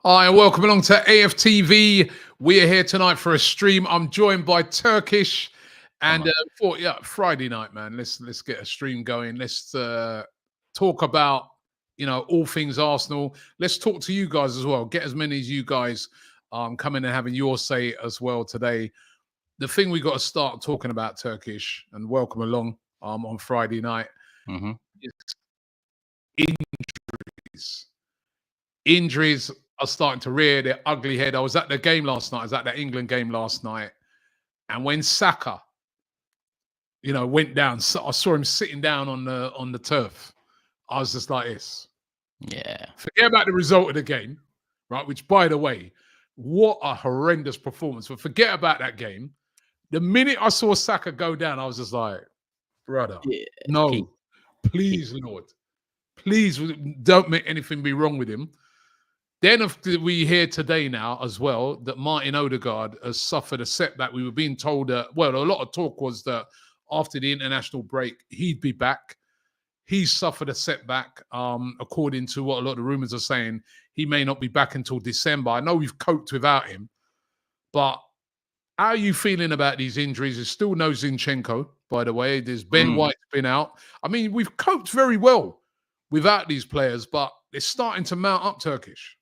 Hi, and welcome along to AFTV. We are here tonight for a stream. I'm joined by Turkish, Come and on. Friday night, man. Let's get a stream going. Let's talk about all things Arsenal. Let's talk to you guys as well. Get as many as you guys coming and having your say as well today. The thing we got to start talking about, Turkish, and welcome along on Friday night. Mm-hmm. Is injuries. Injuries are starting to rear their ugly head. I was at the game last night. I was at that England game last night. And when Saka, went down, so I saw him sitting down on the turf. I was just like this. Yeah. Forget about the result of the game, right? Which, by the way, what a horrendous performance. But forget about that game. The minute I saw Saka go down, I was just like, brother, Yeah. no, please, Lord. Please don't make anything be wrong with him. Then we hear today now as well that Martin Odegaard has suffered a setback. We were being told that, well, a lot of talk was that after the international break, he'd be back. He's suffered a setback. According to what a lot of the rumors are saying, he may not be back until December. I know we've coped without him, but how are you feeling about these injuries? There's still no Zinchenko, by the way. There's Ben White's been out. I mean, we've coped very well without these players, but they're starting to mount up, Turkish.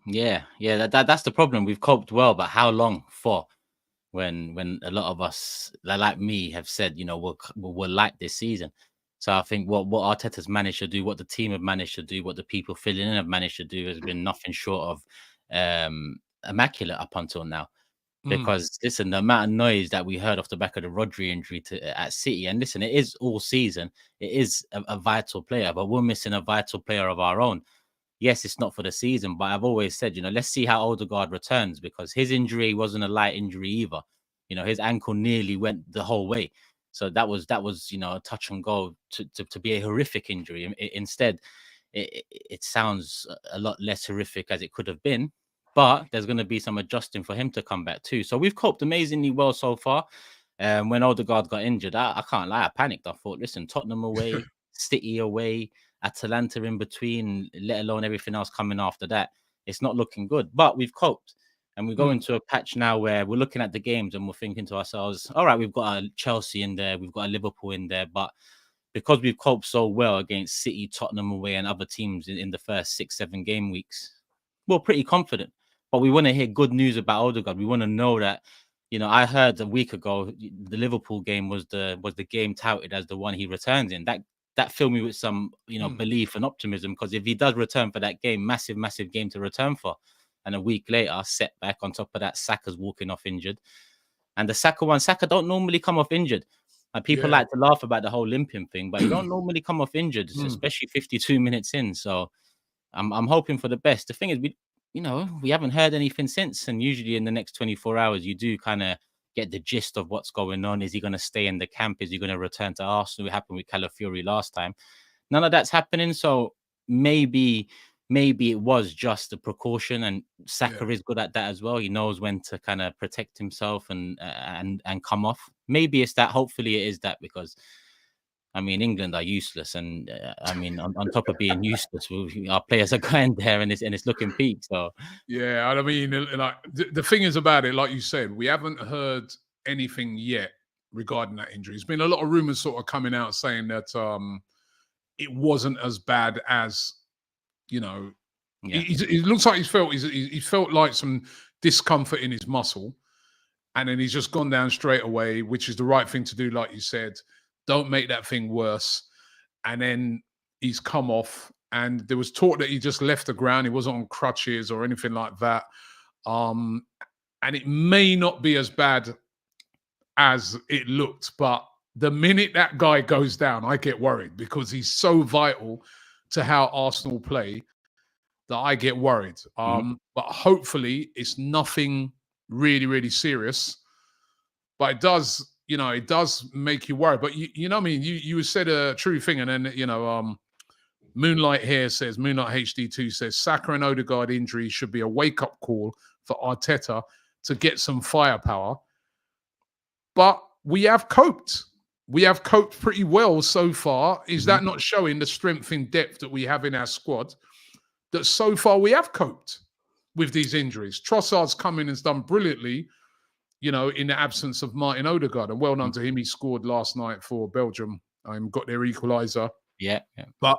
Yeah. That's the problem. We've coped well, but how long for? When a lot of us, like me, have said, we're like this season. So I think what Arteta's managed to do, what the team have managed to do, what the people filling in have managed to do has been nothing short of immaculate up until now. Because listen, the amount of noise that we heard off the back of the Rodri injury at City, and listen, it is all season. It is a vital player, but we're missing a vital player of our own. Yes, it's not for the season, but I've always said, let's see how Odegaard returns, because his injury wasn't a light injury either. His ankle nearly went the whole way. So that was a touch and go to be a horrific injury. Instead, it sounds a lot less horrific as it could have been, but there's going to be some adjusting for him to come back too. So we've coped amazingly well so far. When Odegaard got injured, I can't lie, I panicked. I thought, listen, Tottenham away, City away, Atalanta in between, let alone everything else coming after that. It's not looking good, but we've coped. And we go into a patch now where we're looking at the games and we're thinking to ourselves, all right, we've got a Chelsea in there, we've got a Liverpool in there, but because we've coped so well against City, Tottenham away, and other teams in the first 6-7 game weeks, we're pretty confident. But we want to hear good news about Odegaard. We want to know that, I heard a week ago the Liverpool game was the game touted as the one he returns in. That filled me with some, belief and optimism, because if he does return for that game, massive game to return for. And a week later, setback on top of that, Saka's walking off injured. And the Saka don't normally come off injured. And people like to laugh about the whole limping thing, but you don't normally come off injured, especially 52 minutes in. So I'm hoping for the best. The thing is, we haven't heard anything since. And usually in the next 24 hours, you do kind of get the gist of what's going on. Is he going to stay in the camp? Is he going to return to Arsenal? It happened with Calafiori last time. None of that's happening. So maybe it was just a precaution, and Saka is good at that as well. He knows when to kind of protect himself and come off. Maybe it's that. Hopefully it is that, because I mean, England are useless, and on top of being useless, our players are going there, and it's looking peak. So yeah, I mean, like the thing is about it, like you said, we haven't heard anything yet regarding that injury. There's been a lot of rumors sort of coming out saying that it wasn't as bad as It looks like he felt like some discomfort in his muscle, and then he's just gone down straight away, which is the right thing to do, like you said. Don't make that thing worse. And then he's come off, and there was talk that he just left the ground. He wasn't on crutches or anything like that. And it may not be as bad as it looked, but the minute that guy goes down, I get worried, because he's so vital to how Arsenal play that I get worried. But hopefully it's nothing really, really serious. But it does make you worry. But you know what I mean? You said a true thing. And then, Moonlight here says, Moonlight HD2 says, Saka and Odegaard injury should be a wake-up call for Arteta to get some firepower. But we have coped. We have coped pretty well so far. Is that not showing the strength in depth that we have in our squad? That so far we have coped. with these injuries. Trossard's come in and done brilliantly, you know, in the absence of Martin Odegaard. And well done to him. He scored last night for Belgium and got their equaliser. Yeah. But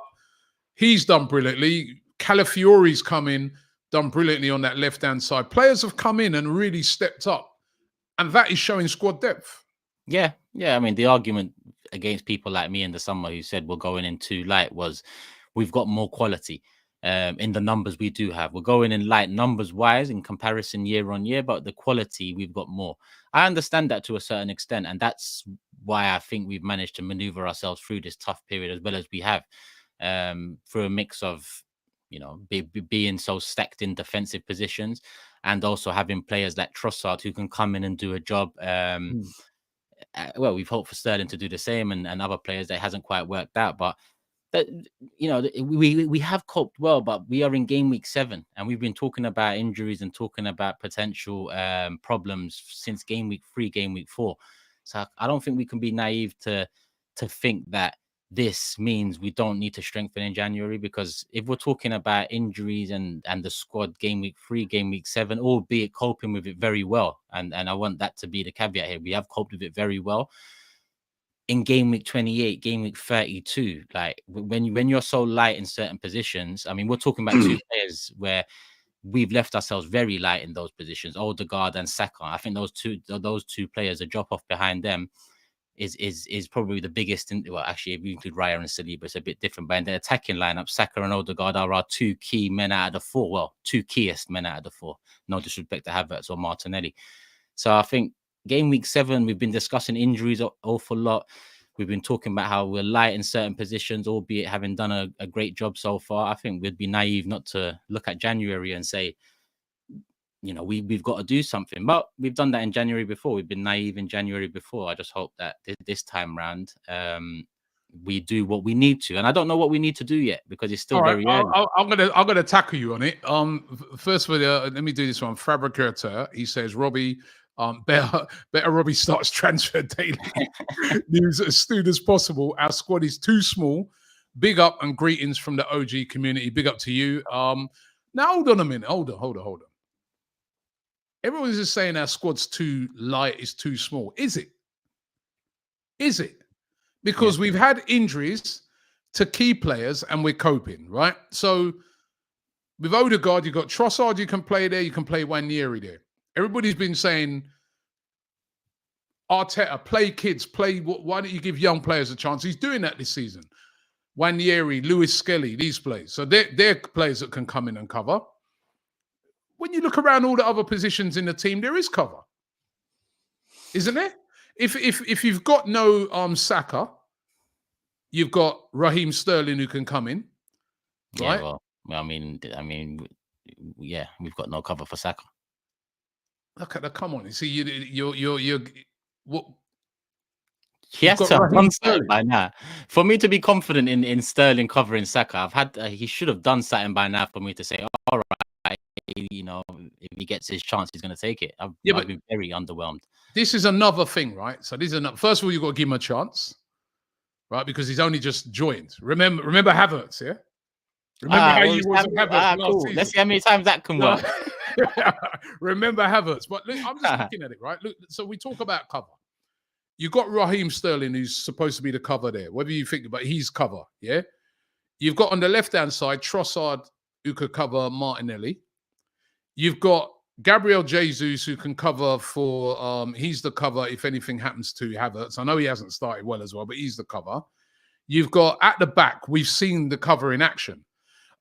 he's done brilliantly. Calafiori's come in, done brilliantly on that left-hand side. Players have come in and really stepped up. And that is showing squad depth. Yeah. I mean, the argument against people like me in the summer who said we're going in too light was we've got more quality in the numbers we do have. We're going in light numbers-wise in comparison year on year, but the quality, we've got more. I understand that to a certain extent, and that's why I think we've managed to maneuver ourselves through this tough period as well as we have, through a mix of, you know, being so stacked in defensive positions and also having players like Trossard who can come in and do a job. Well, we've hoped for Sterling to do the same and other players that hasn't quite worked out. But, that, you know, we have coped well, but we are in game week 7 and we've been talking about injuries and talking about potential problems since game week 3, game week 4. So I don't think we can be naive to think that this means we don't need to strengthen in January, because if we're talking about injuries and the squad game week 3, game week 7, albeit coping with it very well, and I want that to be the caveat here, we have coped with it very well. In game week 28, game week 32, like when you're so light in certain positions, I mean, we're talking about two players where we've left ourselves very light in those positions, Odegaard and Saka. I think those two players, a drop off behind them is probably the biggest. Well, actually, if you include Raya and Saliba, it's a bit different. But in the attacking lineup, Saka and Odegaard are our two key men out of the 4. Well, two keyest men out of the 4. No disrespect to Havertz or Martinelli. So I think game week 7, we've been discussing injuries an awful lot. We've been talking about how we're light in certain positions, albeit having done a great job so far. I think we'd be naive not to look at January and say, you know, we've got to do something. But we've done that in January before. We've been naive in January before. I just hope that this time round we do what we need to. And I don't know what we need to do yet because it's still very early. I'm gonna tackle you on it. First of all, let me do this one. Fabricator, he says, Robbie, better Robbie starts transfer daily news as soon as possible. Our squad is too small. Big up and greetings from the OG community. Big up to you. Now hold on a minute. Hold on. Everyone's just saying our squad's too light, is too small. Is it? Because we've had injuries to key players and we're coping, right? So with Odegaard, you've got Trossard, you can play there, you can play Wanyeri there. Everybody's been saying, Arteta, play kids, why don't you give young players a chance? He's doing that this season. Wanyeri, Lewis Skelly, these players. So they're players that can come in and cover. When you look around all the other positions in the team, there is cover, isn't there? If you've got no Saka, you've got Raheem Sterling who can come in, right? Yeah, well, I mean, yeah, we've got no cover for Saka. Look at that! Come on, you see, you're what? He has to have done something by now. For me to be confident in Sterling covering Saka, he should have done something by now for me to say, all right, you know, if he gets his chance, he's going to take it. I've been very underwhelmed. This is another thing, right? So first of all, you've got to give him a chance, right? Because he's only just joined. Remember Havertz, yeah? Remember how you wasn't Havertz last season? Let's see how many times that can work. Remember Havertz. But look, I'm just looking at it, right? Look, so we talk about cover. You got Raheem Sterling, who's supposed to be the cover there. Whether you think about he's cover, yeah? You've got on the left-hand side, Trossard, who could cover Martinelli. You've got Gabriel Jesus, who can cover for, he's the cover if anything happens to Havertz. I know he hasn't started well as well, but he's the cover. You've got at the back, we've seen the cover in action.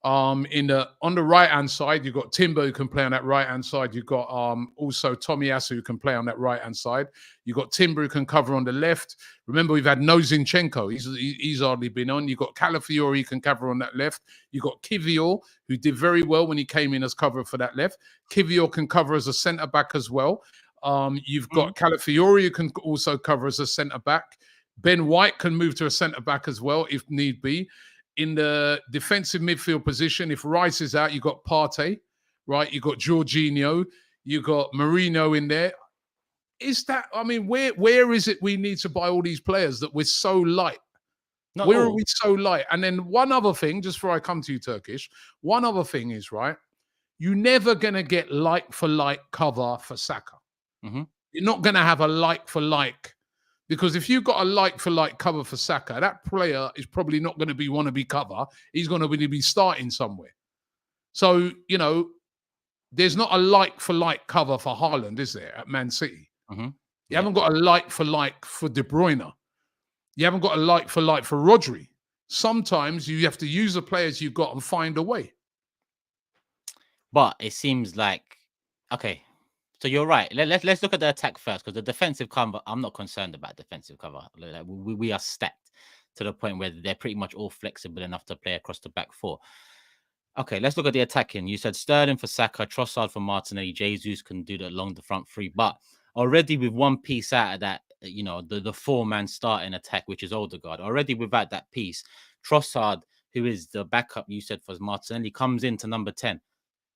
On the right-hand side, you've got Timber who can play on that right-hand side. You've got also Tomiyasu who can play on that right-hand side. You've got Timber who can cover on the left. Remember, we've had no Zinchenko. He's hardly been on. You've got Calafiori who can cover on that left. You've got Kivior, who did very well when he came in as cover for that left. Kivior can cover as a centre-back as well. You've got Calafiori who can also cover as a centre-back. Ben White can move to a centre-back as well if need be. In the defensive midfield position, if Rice is out, you've got Partey, right? You've got Jorginho, you've got Marino in there. Is that, I mean, where is it we need to buy all these players that we're so light? Where are we so light? And then one other thing, just before I come to you, Turkish, one other thing is, right, you're never going to get like-for-like cover for Saka. Mhm. You're not going to have a like-for-like, because if you've got a like-for-like cover for Saka, that player is probably not going to be wannabe cover. He's going to be starting somewhere. So, there's not a like-for-like cover for Haaland, is there, at Man City? Mhm. You Yeah. haven't got a like-for-like for De Bruyne. You haven't got a like-for-like for Rodri. Sometimes you have to use the players you've got and find a way. But it seems like, okay, so you're right. Let's look at the attack first, because the defensive cover, I'm not concerned about defensive cover. Like, we are stacked to the point where they're pretty much all flexible enough to play across the back four. Okay, let's look at the attacking. You said Sterling for Saka, Trossard for Martinelli, Jesus can do that along the front three. But already with one piece out of that, the four-man starting attack, which is Odegaard, already without that piece, Trossard, who is the backup you said for Martinelli, comes into number 10.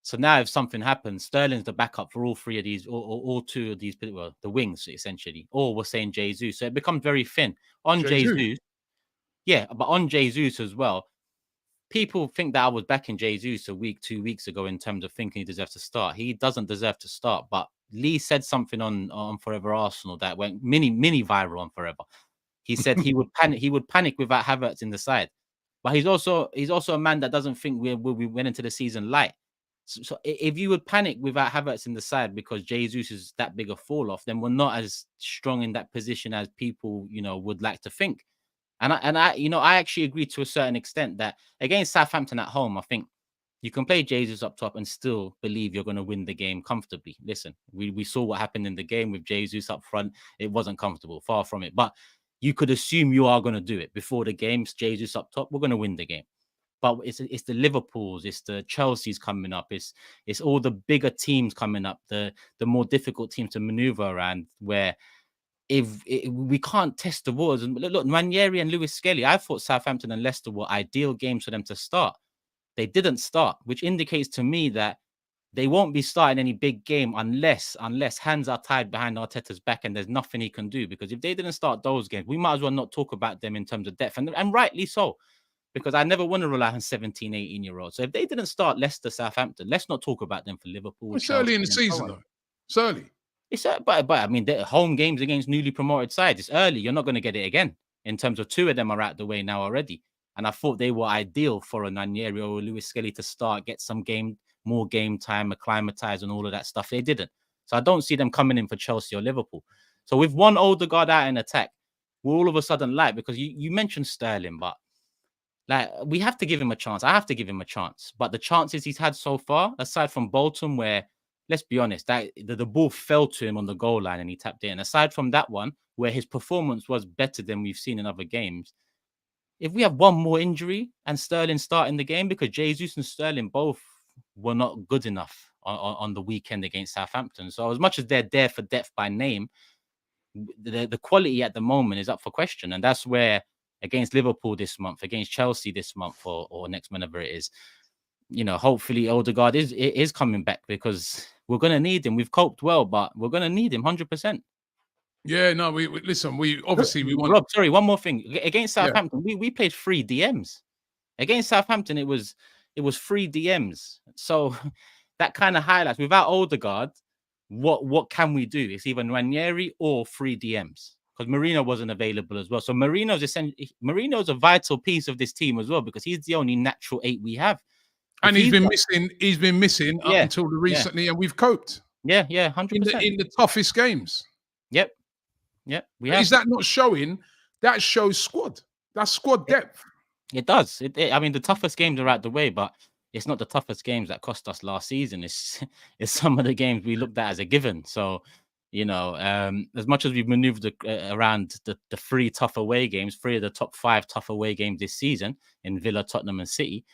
So now if something happens, Sterling's the backup for all three of these, or all two of these, well, the wings, essentially. Or we're saying Jesus. So it becomes very thin. On Jesus, yeah, but on Jesus as well, people think that I was backing Jesus 2 weeks ago in terms of thinking he deserves to start. He doesn't deserve to start. But Lee said something on Forever Arsenal that went mini viral on Forever. He said he would panic. He would panic without Havertz in the side. But he's also a man that doesn't think we went into the season light. So if you would panic without Havertz in the side because Jesus is that big a fall off, then we're not as strong in that position as people would like to think. And I actually agree to a certain extent that against Southampton at home, I think you can play Jesus up top and still believe you're going to win the game comfortably. Listen, we saw what happened in the game with Jesus up front. It wasn't comfortable, far from it. But you could assume you are going to do it before the games. Jesus up top, we're going to win the game. But it's the Liverpools, it's the Chelsea's coming up, it's all the bigger teams coming up, the more difficult teams to maneuver around, where we can't test the waters. And look, Ranieri and Lewis Skelly, I thought Southampton and Leicester were ideal games for them to start. They didn't start, which indicates to me that they won't be starting any big game unless hands are tied behind Arteta's back and there's nothing he can do. Because if they didn't start those games, we might as well not talk about them in terms of depth, and rightly so. Because I never want to rely on 17, 18-year-olds. So if they didn't start Leicester, Southampton, let's not talk about them for Liverpool. It's Chelsea, early in the season, though. It's early. But I mean, the home games against newly promoted sides. It's early. You're not going to get it again. In terms of two of them are out the way now already. And I thought they were ideal for a Ranieri or Lewis Skelly to start, get some more game time, acclimatize and all of that stuff. They didn't. So I don't see them coming in for Chelsea or Liverpool. So with one Odegaard out in attack, we're all of a sudden light, because you mentioned Sterling, but like, we have to give him a chance. I have to give him a chance. But the chances he's had so far, aside from Bolton, where, let's be honest, that the ball fell to him on the goal line and he tapped it in. Aside from that one, where his performance was better than we've seen in other games, if we have one more injury and Sterling starting the game, because Jesus and Sterling both were not good enough on the weekend against Southampton. So as much as they're there for depth by name, the quality at the moment is up for question. And that's where, against Liverpool this month, against Chelsea this month, or next, whenever it is, hopefully Odegaard is coming back, because we're going to need him. We've coped well, but we're going to need him 100%. Yeah, no, we listen, we obviously we want... Rob, sorry, one more thing. Against Southampton, we played 3 DMs. Against Southampton, it was 3 DMs. So that kind of highlights, without Odegaard, what can we do? It's either Ranieri or 3 DMs. Because Marino wasn't available as well. So Marino's a vital piece of this team as well, because he's the only natural 8 we have. And he's been missing up until recently, and we've coped. Yeah, 100%. In the toughest games. Yep. Is that not showing? That shows squad. That's squad depth. It does. I mean, the toughest games are out the way, but it's not the toughest games that cost us last season. It's some of the games we looked at as a given. So, as much as we've maneuvered around the 3 tough away games, 3 of the top 5 tough away games this season in Villa, Tottenham and City,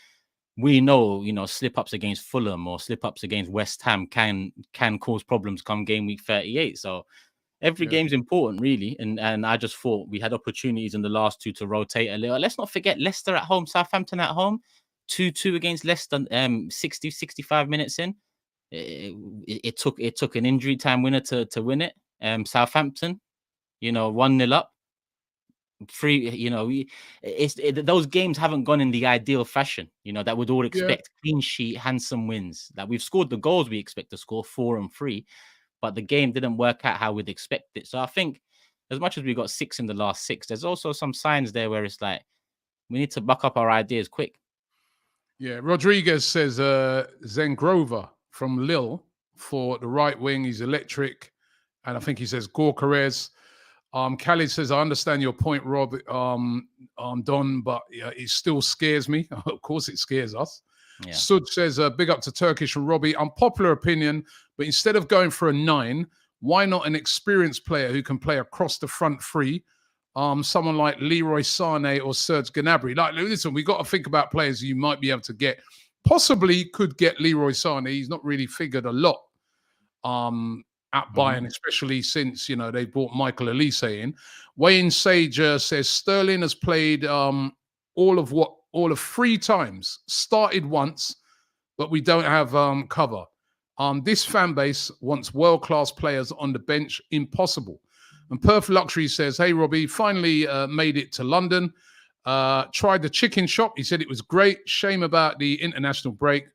we know, slip-ups against Fulham or slip-ups against West Ham can cause problems come game week 38. So every game's important, really. And I just thought we had opportunities in the last 2 to rotate a little. Let's not forget Leicester at home, Southampton at home, 2-2 against Leicester, 65 minutes in. It took an injury time winner to win it. Southampton, 1-0 up. free, those games haven't gone in the ideal fashion, that we'd all Yeah. expect. Clean sheet, handsome wins. That we've scored the goals we expect to score, 4 and 3, but the game didn't work out how we'd expect it. So I think as much as we got 6 in the last 6, there's also some signs there where it's like we need to buck up our ideas quick. Yeah, Rodriguez says Zengrova from Lille for the right wing. He's electric. And I think he says Gorkarez. Khalid says, I understand your point, Rob, Don, but it still scares me. Of course it scares us. Yeah. Sud says, big up to Turkish and Robbie. Unpopular opinion, but instead of going for a 9, why not an experienced player who can play across the front three? Someone like Leroy Sané or Serge Gnabry. Like, listen, we got to think about players you might be able to get. Possibly could get Leroy Sané. He's not really figured a lot at Bayern, especially since, they brought Michael Elise in. Wayne Sage says Sterling has played all of 3 times, started once, but we don't have cover. This fan base wants world-class players on the bench. Impossible. And Perth Luxury says, hey, Robbie, finally made it to London. Tried the chicken shop. He said it was great. Shame about the international break.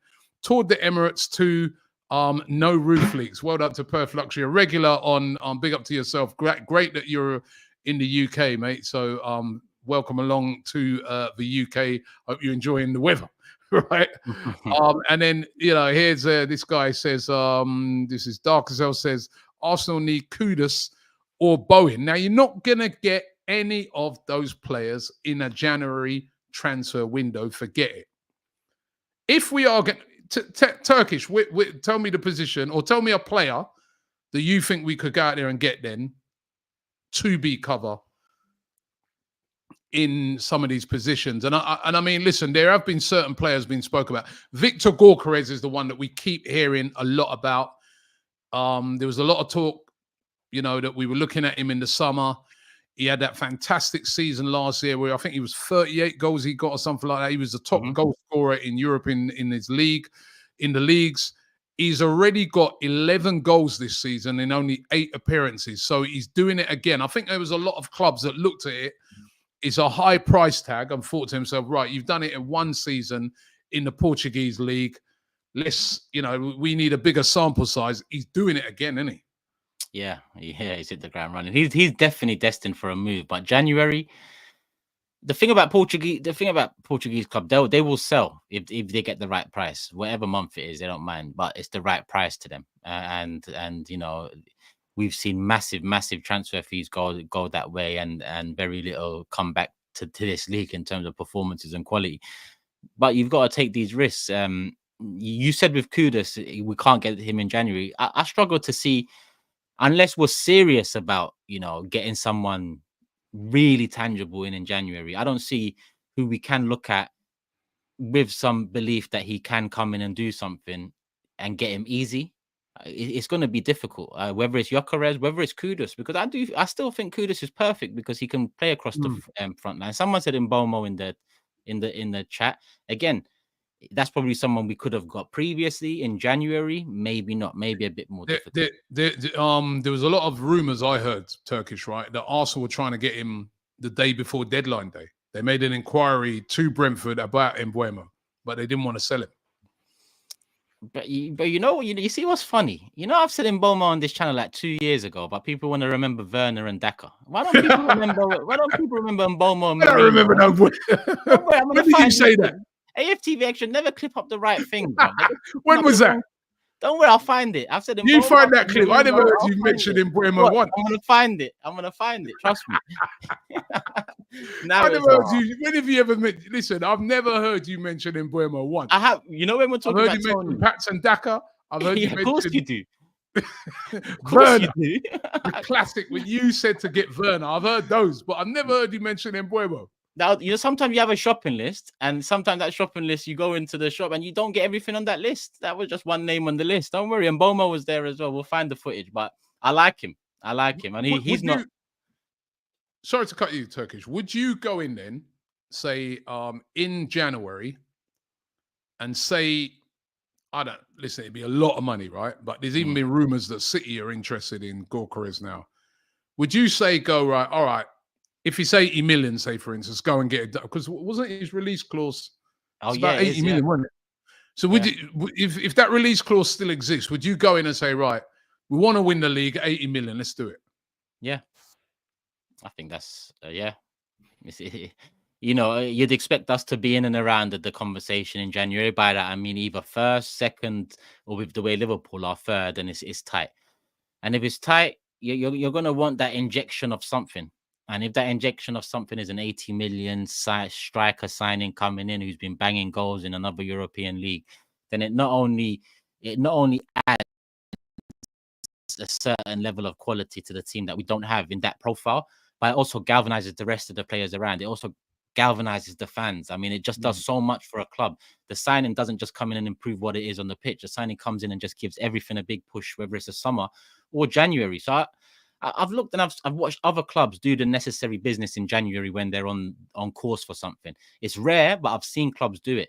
Toured the Emirates too. No roof leaks. Well done to Perth Luxury. A regular on big up to yourself. Great that you're in the UK, mate. So welcome along to the UK. Hope you're enjoying the weather. Right. And then, here's this guy says, this is Dark as Hell says, Arsenal need Kudus or Bowen. Now, you're not going to get any of those players in a January transfer window. Forget it. If we are going Turkish, tell me the position or tell me a player that you think we could go out there and get then to be cover in some of these positions. And I mean, listen, there have been certain players being spoken about. Victor Gorkarez is the one that we keep hearing a lot about. There was a lot of talk, that we were looking at him in the summer. He had that fantastic season last year where I think he was 38 goals he got or something like that. He was the top goal scorer in Europe in his league, in the leagues. He's already got 11 goals this season in only 8 appearances. So he's doing it again. I think there was a lot of clubs that looked at it. It's a high price tag and thought to himself, right, you've done it in 1 season in the Portuguese league. Let's, we need a bigger sample size. He's doing it again, isn't he? Yeah, he's hit the ground running. He's definitely destined for a move. But January, the thing about Portuguese club, they will sell if they get the right price, whatever month it is, they don't mind. But it's the right price to them, and we've seen massive transfer fees go that way, and very little come back to this league in terms of performances and quality. But you've got to take these risks. You said with Kudus, we can't get him in January. I struggle to see. Unless we're serious about, getting someone really tangible in January, I don't see who we can look at with some belief that he can come in and do something and get him easy. It's going to be difficult, whether it's Gyökeres, whether it's Kudus, because I still think Kudus is perfect because he can play across the front line. Someone said Mbomo in the chat again. That's probably someone we could have got previously in January. Maybe not. Maybe a bit more difficult. There was a lot of rumors I heard, Turkish, right, that Arsenal were trying to get him the day before deadline day. They made an inquiry to Brentford about Mbuemo, but they didn't want to sell him. But you see what's funny? I've said Mbomo on this channel like 2 years ago, but people want to remember Werner and Daka. Why don't people remember? Mbomo? And I don't remember no. When did you say that? AFTV Extra never clip up the right thing, bro. When was that? Don't worry, I'll find it. I've said you find that clip. I never heard you mention Mbuemo once. I'm gonna find it. Trust me. I never heard you. When have you ever mentioned? Listen, I've never heard you mention Mbuemo once. I have. When we're talking I've about heard you mention Pats and Daka. I've heard you mention. Of course you do. Of course you do. The classic when you said to get Werner. I've heard those, but I've never heard you mention Mbuemo. Now, sometimes you have a shopping list, and sometimes that shopping list, you go into the shop and you don't get everything on that list. That was just one name on the list. Don't worry. And Mbomo was there as well. We'll find the footage, but I like him. And he's not. Sorry to cut you, Turkish. Would you go in then, say, in January and say, listen, it'd be a lot of money, right? But there's even been rumors that City are interested in Gyökeres now. Would you say, all right, If it's 80 million, say for instance, go and get it, because wasn't his release clause? Oh It's yeah, about it 80 is. Yeah, million, wasn't it? So yeah, if that release clause still exists, would you go in and say, right, we want to win the league, 80 million, let's do it? yeah. I think that's yeah. You know, you'd expect us to be in and around the conversation in January. By that, I mean either first, second, or with the way Liverpool are third, and it's tight. And if it's tight, you're going to want that injection of something. And if that injection of something is an 80 million striker signing coming in who's been banging goals in another European league, then it not only adds a certain level of quality to the team that we don't have in that profile, but it also galvanizes the rest of the players around. It also galvanizes the fans. I mean, it just does so much for a club. The signing doesn't just come in and improve what it is on the pitch. The signing comes in and just gives everything a big push, whether it's the summer or January. So I've looked and I've watched other clubs do the necessary business in January when they're on course for something. It's rare, but I've seen clubs do it.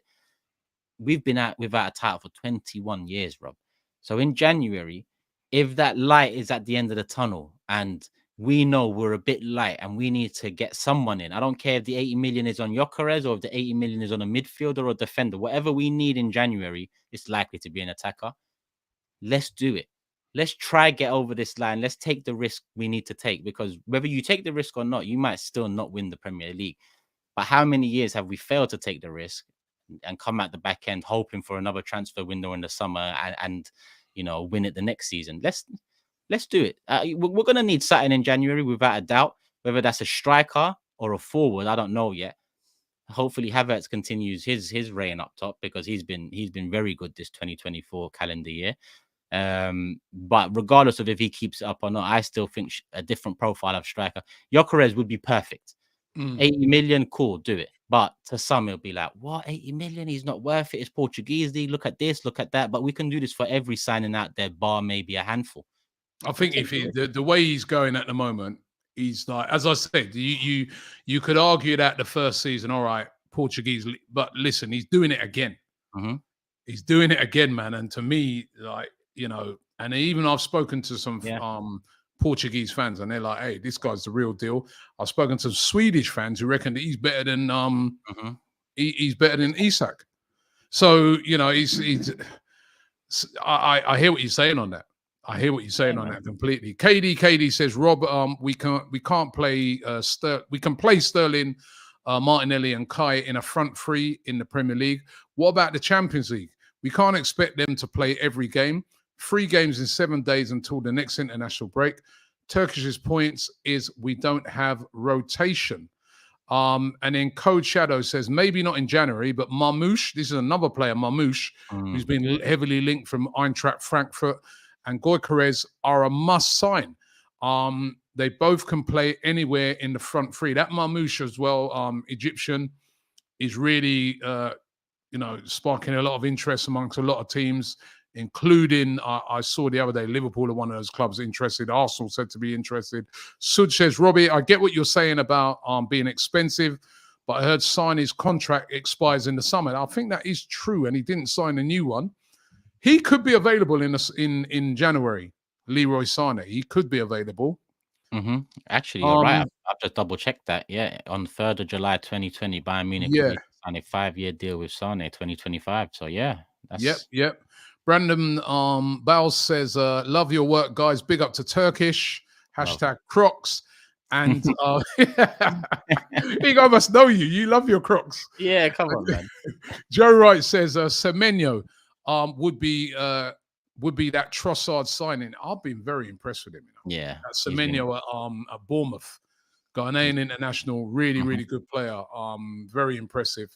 We've been without a title for 21 years, Rob. So in January, if that light is at the end of the tunnel and we know we're a bit light and we need to get someone in, I don't care if the 80 million is on Gyökeres or if the 80 million is on a midfielder or a defender, whatever we need in January, it's likely to be an attacker. Let's do it. Let's try get over this line. Let's take the risk we need to take, because whether you take the risk or not, you might still not win the Premier League. But how many years have we failed to take the risk and come at the back end hoping for another transfer window in the summer and you know, win it the next season? Let's do it. We're going to need something in January without a doubt. Whether that's a striker or a forward, I don't know yet. Hopefully Havertz continues his reign up top, because he's been very good this 2024 calendar year. But regardless of if he keeps it up or not, I still think a different profile of striker. Gyökeres would be perfect. 80 million, cool, do it. But to some, it'll be like, what, 80 million? He's not worth it. It's Portuguese league. Look at this, look at that. But we can do this for every signing out there, bar maybe a handful. I think if the way he's going at the moment, he's like, as I said, you could argue that the first season, all right, Portuguese, but listen, he's doing it again. Mm-hmm. He's doing it again, man. And to me, like, you know, and even I've spoken to some Portuguese fans, and they're like, "Hey, this guy's the real deal." I've spoken to Swedish fans who reckon that he's better than he's better than Isak. So you know, he's. I hear what you're saying on that. I hear what you're saying on that completely. KD says, Rob, we can't play we can play Sterling, Martinelli, and Kai in a front three in the Premier League. What about the Champions League? We can't expect them to play every game. 3 games in 7 days until the next international break. Turkish's points is we don't have rotation. And then Code Shadow says, maybe not in January, but Marmoush, this is another player, Marmoush, who's been heavily linked from Eintracht Frankfurt, and Gyökeres are a must sign. They both can play anywhere in the front three. That Marmoush as well, Egyptian, is really, sparking a lot of interest amongst a lot of teams, including, I saw the other day, Liverpool are one of those clubs interested. Arsenal said to be interested. Sud says, Robbie, I get what you're saying about being expensive, but I heard his contract expires in the summer. I think that is true, and he didn't sign a new one. He could be available in January. Leroy Sané, he could be available. Mm-hmm. Actually, you're right. I've just double checked that. Yeah, on 3rd of July 2020, Bayern Munich signed a 5-year deal with Sané 2025. So yeah, that's Yep. Brandon Bowles says, love your work, guys. Big up to Turkish. Hashtag Crocs. And he must know you. You love your Crocs. Yeah, come on, man. Joe Wright says Semenyo would be that Trossard signing. I've been very impressed with him. Yeah. That Semenyo at Bournemouth. Ghanaian international, really, really good player. Very impressive.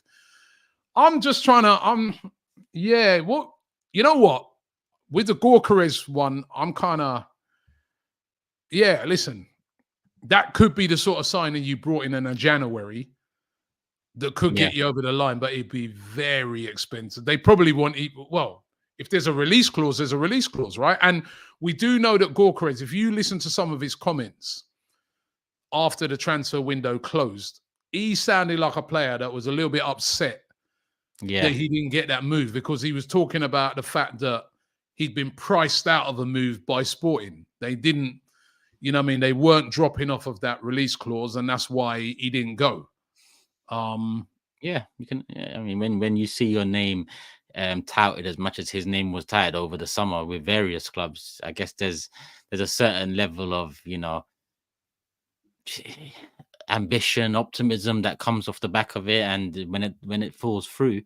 I'm just trying to you know what? With the Gyökeres one, I'm kind of, listen, that could be the sort of signing you brought in a January that could get you over the line, but it'd be very expensive. They probably want, if there's a release clause, there's a release clause, right? And we do know that Gyökeres, if you listen to some of his comments after the transfer window closed, he sounded like a player that was a little bit upset that he didn't get that move, because he was talking about the fact that he'd been priced out of a move by Sporting. They didn't, You know what I mean? They weren't dropping off of that release clause, and that's why he didn't go. Yeah, you can. Yeah, I mean, when you see your name touted as much as his name was touted over the summer with various clubs, I guess there's a certain level of, you know, ambition, optimism that comes off the back of it, and when it falls through,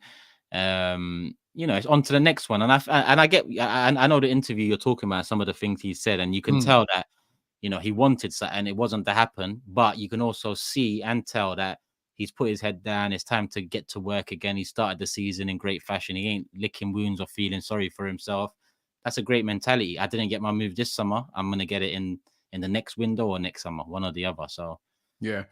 you know, it's on to the next one. And I know the interview you're talking about, some of the things he said, and you can tell that, you know, he wanted something and it wasn't to happen, but you can also see and tell that he's put his head down. It's time to get to work again. He started the season in great fashion. He ain't licking wounds or feeling sorry for himself. That's a great mentality. I didn't get my move this summer. I'm gonna get it in the next window or next summer, one or the other. So yeah.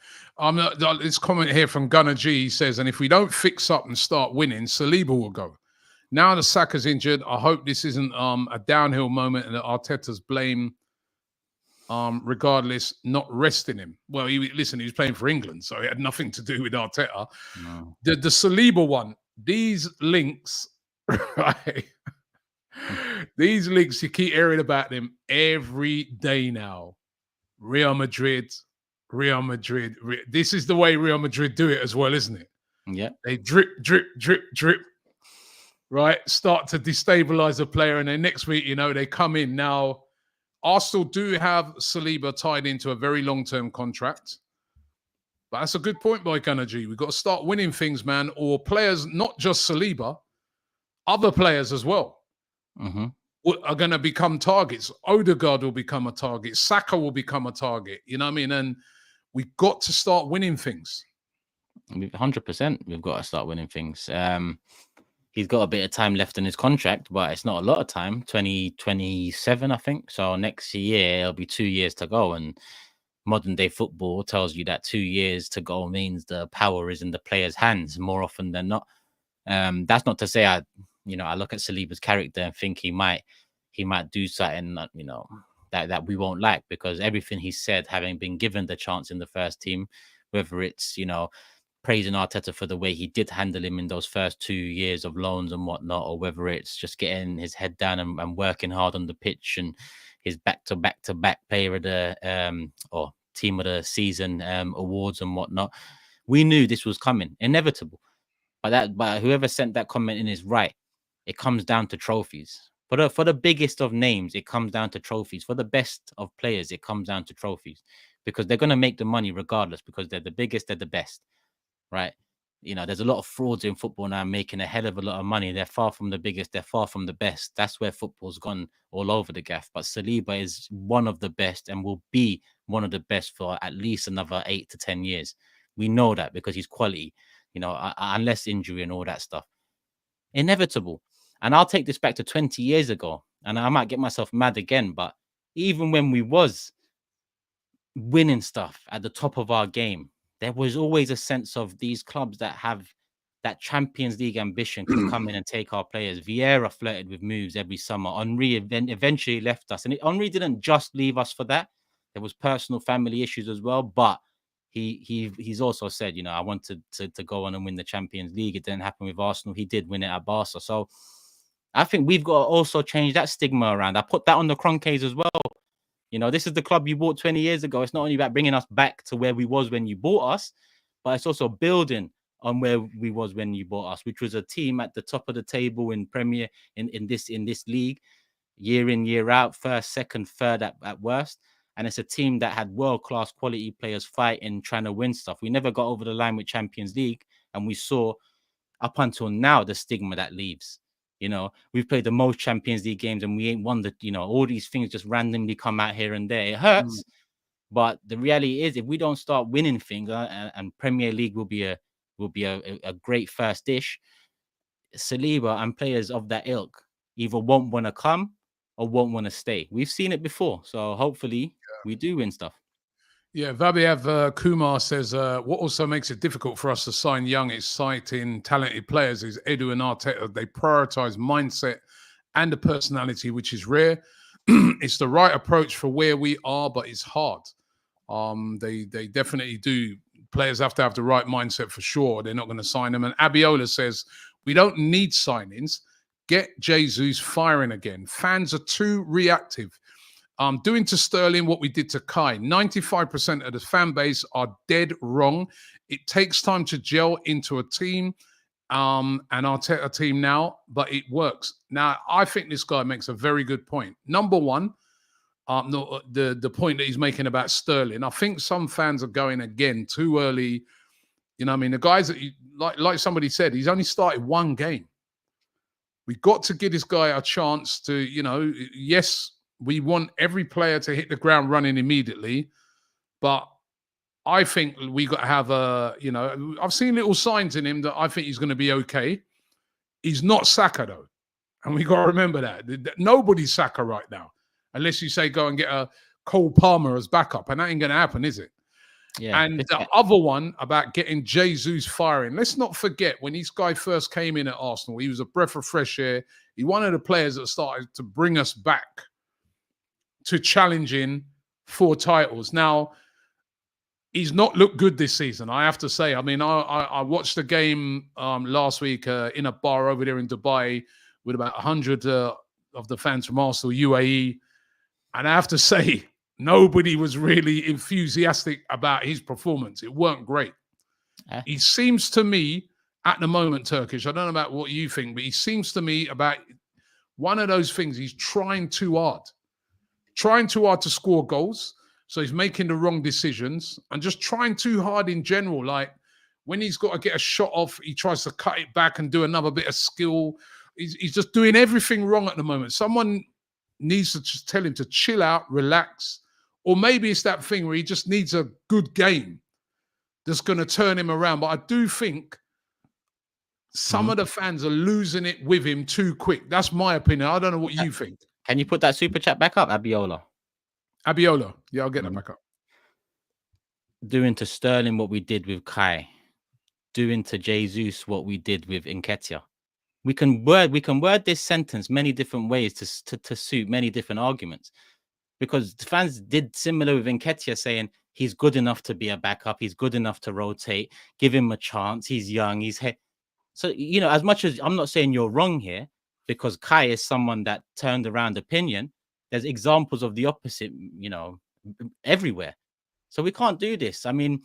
This comment here from Gunnar G, he says, and if we don't fix up and start winning, Saliba will go. Now the Saka's injured. I hope this isn't a downhill moment and that Arteta's blame, regardless, not resting him. Well, he was playing for England, so it had nothing to do with Arteta. no. The Saliba one, these links, right? These links, you keep hearing about them every day now. Real Madrid. This is the way Real Madrid do it as well, isn't it? Yeah. They drip, right? Start to destabilize a player, and then next week, you know, they come in. Now, Arsenal do have Saliba tied into a very long-term contract. But that's a good point by Gunnar G. We've got to start winning things, man, or players, not just Saliba, other players as well. Are going to become targets. Odegaard will become a target. Saka will become a target. You know what I mean? And we've got to start winning things. 100%. We've got to start winning things. He's got a bit of time left in his contract, but it's not a lot of time. 2027, I think. So next year it'll be 2 years to go. And modern day football tells you that 2 years to go means the power is in the player's hands more often than not. That's not to say I look at Saliba's character and think he might do something, you know, that we won't like, because everything he said, having been given the chance in the first team, whether it's, you know, praising Arteta for the way he did handle him in those first 2 years of loans and whatnot, or whether it's just getting his head down and working hard on the pitch and his back-to-back player of the or team of the season awards and whatnot. We knew this was coming, inevitable. But whoever sent that comment in is right. It comes down to trophies. For the biggest of names, it comes down to trophies. For the best of players, it comes down to trophies, because they're going to make the money regardless, because they're the biggest, they're the best, right? You know, there's a lot of frauds in football now making a hell of a lot of money. They're far from the biggest. They're far from the best. That's where football's gone all over the gaff. But Saliba is one of the best and will be one of the best for at least another 8 to 10 years. We know that because he's quality, you know, unless injury and all that stuff. Inevitable. And I'll take this back to 20 years ago, and I might get myself mad again, but even when we was winning stuff at the top of our game, there was always a sense of these clubs that have that Champions League ambition can come in and take our players. Vieira flirted with moves every summer. Henry eventually left us, and Henry didn't just leave us for that. There was personal family issues as well, but he's also said, you know, I wanted to go on and win the Champions League. It didn't happen with Arsenal. He did win it at Barca. So I think we've got to also change that stigma around. I put that on the Kroenkes as well. You know, this is the club you bought 20 years ago. It's not only about bringing us back to where we was when you bought us, but it's also building on where we was when you bought us, which was a team at the top of the table in Premier, in this league, year in, year out, first, second, third at worst. And it's a team that had world-class quality players fighting, trying to win stuff. We never got over the line with Champions League, and we saw up until now the stigma that leaves. You know, we've played the most Champions League games and we ain't won the, you know, all these things just randomly come out here and there. It hurts, but the reality is, if we don't start winning things, and Premier League will be a great first dish, Saliba and players of that ilk either won't want to come or won't want to stay. We've seen it before, so hopefully we do win stuff. Yeah, Vabiev Kumar says, what also makes it difficult for us to sign young, exciting, talented players is Edu and Arteta. They prioritize mindset and the personality, which is rare. It's the right approach for where we are, but it's hard. They definitely do. Players have to have the right mindset for sure. They're not going to sign them. And Abiola says, we don't need signings. Get Jesus firing again. Fans are too reactive. Doing to Sterling what we did to Kai. 95% of the fan base are dead wrong. It takes time to gel into a team, and Arteta team now, but it works. Now, I think this guy makes a very good point. Number one, the point that he's making about Sterling. I think some fans are going again too early. You know, I mean, the guys that like somebody said, he's only started one game. We've got to give this guy a chance to, you know, yes, we want every player to hit the ground running immediately, but I think we got to have you know, I've seen little signs in him that I think he's going to be okay. He's not Saka though, and we got to remember that nobody's Saka right now, unless you say go and get a Cole Palmer as backup, and that ain't going to happen, is it? Yeah. And the other one about getting Jesus firing. Let's not forget when this guy first came in at Arsenal, he was a breath of fresh air. He one of the players that started to bring us back to challenging for titles. Now, he's not looked good this season, I have to say. I mean, I watched the game last week in a bar over there in Dubai with about 100 of the fans from Arsenal, UAE. And I have to say, nobody was really enthusiastic about his performance. It weren't great. He seems to me, at the moment, Turkish, I don't know about what you think, but he seems to me about one of those things. He's trying too hard to score goals. So he's making the wrong decisions and just trying too hard in general. Like when he's got to get a shot off, he tries to cut it back and do another bit of skill. He's just doing everything wrong at the moment. Someone needs to just tell him to chill out, relax. Or maybe it's that thing where he just needs a good game that's going to turn him around. But I do think some of the fans are losing it with him too quick. That's my opinion. I don't know what you think. Can you put that super chat back up, Abiola? Yeah, I'll get that back up. Doing to Sterling what we did with Kai. Doing to Jesus what we did with Nketiah. We can word this sentence many different ways to suit many different arguments. Because the fans did similar with Nketiah, saying he's good enough to be a backup, he's good enough to rotate, give him a chance, he's young, so, you know, as much as I'm not saying you're wrong here, because Kai is someone that turned around opinion, there's examples of the opposite, you know, everywhere. So we can't do this. I mean,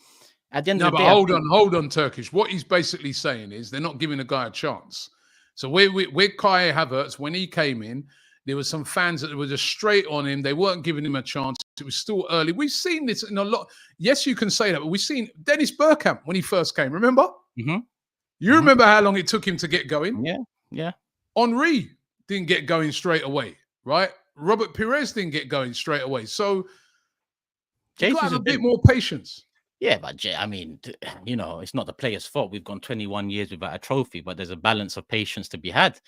at the end of the day... hold on, Turkish. What he's basically saying is they're not giving the guy a chance. So with Kai Havertz, when he came in, there were some fans that were just straight on him. They weren't giving him a chance. It was still early. We've seen this in a lot. Yes, you can say that, but we've seen Dennis Bergkamp when he first came. Remember? You remember how long it took him to get going? Yeah. Henry didn't get going straight away, right? Robert Pires didn't get going straight away. So you got to have a bit more patience. Yeah, but I mean, you know, it's not the player's fault. We've gone 21 years without a trophy, but there's a balance of patience to be had.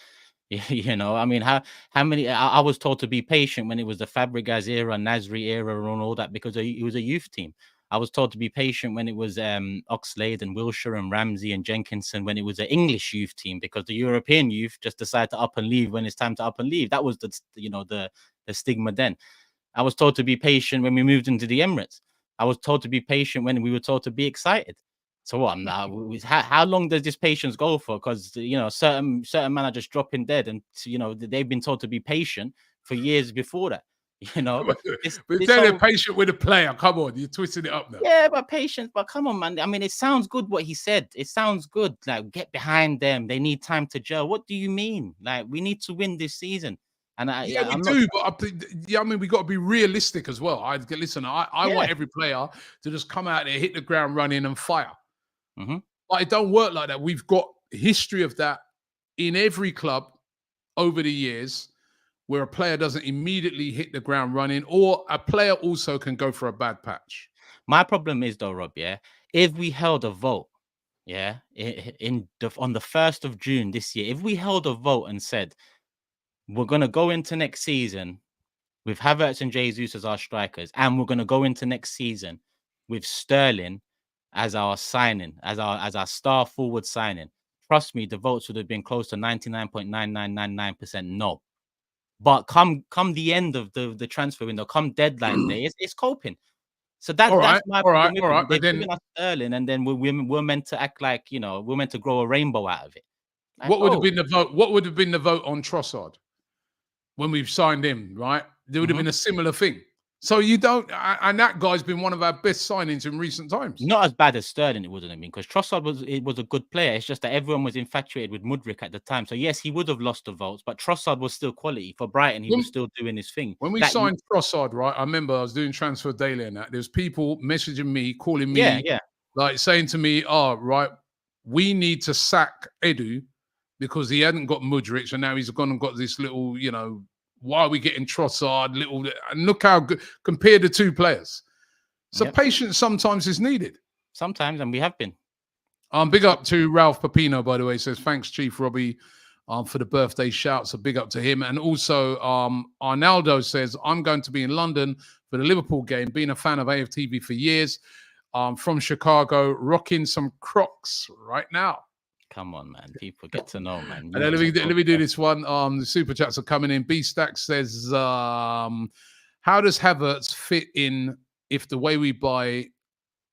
You know, I mean, how many? I was told to be patient when it was the Fabregas era, Nasri era, and all that because it was a youth team. I was told to be patient when it was Oxlade and Wilshere and Ramsey and Jenkinson when it was an English youth team because the European youth just decide to up and leave when it's time to up and leave. That was the stigma then. I was told to be patient when we moved into the Emirates. I was told to be patient when we were told to be excited. So what now? How long does this patience go for? Because you know certain men are just dropping dead, and you know they've been told to be patient for years before that. You know, but they're patient with a player. Come on, you're twisting it up now. Yeah, but patience. But come on, man. I mean, it sounds good what he said. It sounds good. Like, get behind them. They need time to gel. What do you mean? Like, we need to win this season. And we do. But I mean, we got to be realistic as well. I want every player to just come out there, hit the ground running, and fire. But it don't work like that. We've got history of that in every club over the years, where a player doesn't immediately hit the ground running, or a player also can go for a bad patch. My problem is though, Rob, if we held a vote, on the 1st of June this year, if we held a vote and said we're gonna go into next season with Havertz and Jesus as our strikers, and we're gonna go into next season with Sterling as our signing, as our star forward signing, trust me, the votes would have been close to 99.9999% no. But come the end of the transfer window, come deadline day, it's coping. So that's my problem. All right. They've given us Sterling, and then we're meant to act like, you know, we're meant to grow a rainbow out of it. Like, what would have been the vote? What would have been the vote on Trossard? when we've signed him, right? There would have been a similar thing. So you don't, and that guy's been one of our best signings in recent times. Not as bad as Sterling, it wouldn't have been, because Trossard was a good player. It's just that everyone was infatuated with Mudryk at the time. So yes, he would have lost the votes, but Trossard was still quality for Brighton. He was still doing his thing. When we signed Trossard, right? I remember I was doing Transfer Daily and that. There's people messaging me, calling me, like saying to me, "Oh, right, we need to sack Edu because he hadn't got Mudryk, and now he's gone and got this little, you know, why are we getting Trossard? Little, and look how good, compare the two players. So patience sometimes is needed. Sometimes, and we have been. Big up to Ralph Papino, by the way. Says thanks, Chief Robbie, for the birthday shout. So big up to him. And also, Arnaldo says, I'm going to be in London for the Liverpool game. Being a fan of AFTV for years. From Chicago, rocking some Crocs right now. Come on, man. People get to know, man. And then let me do this one. The super chats are coming in. B-Stack says, how does Havertz fit in if the way we buy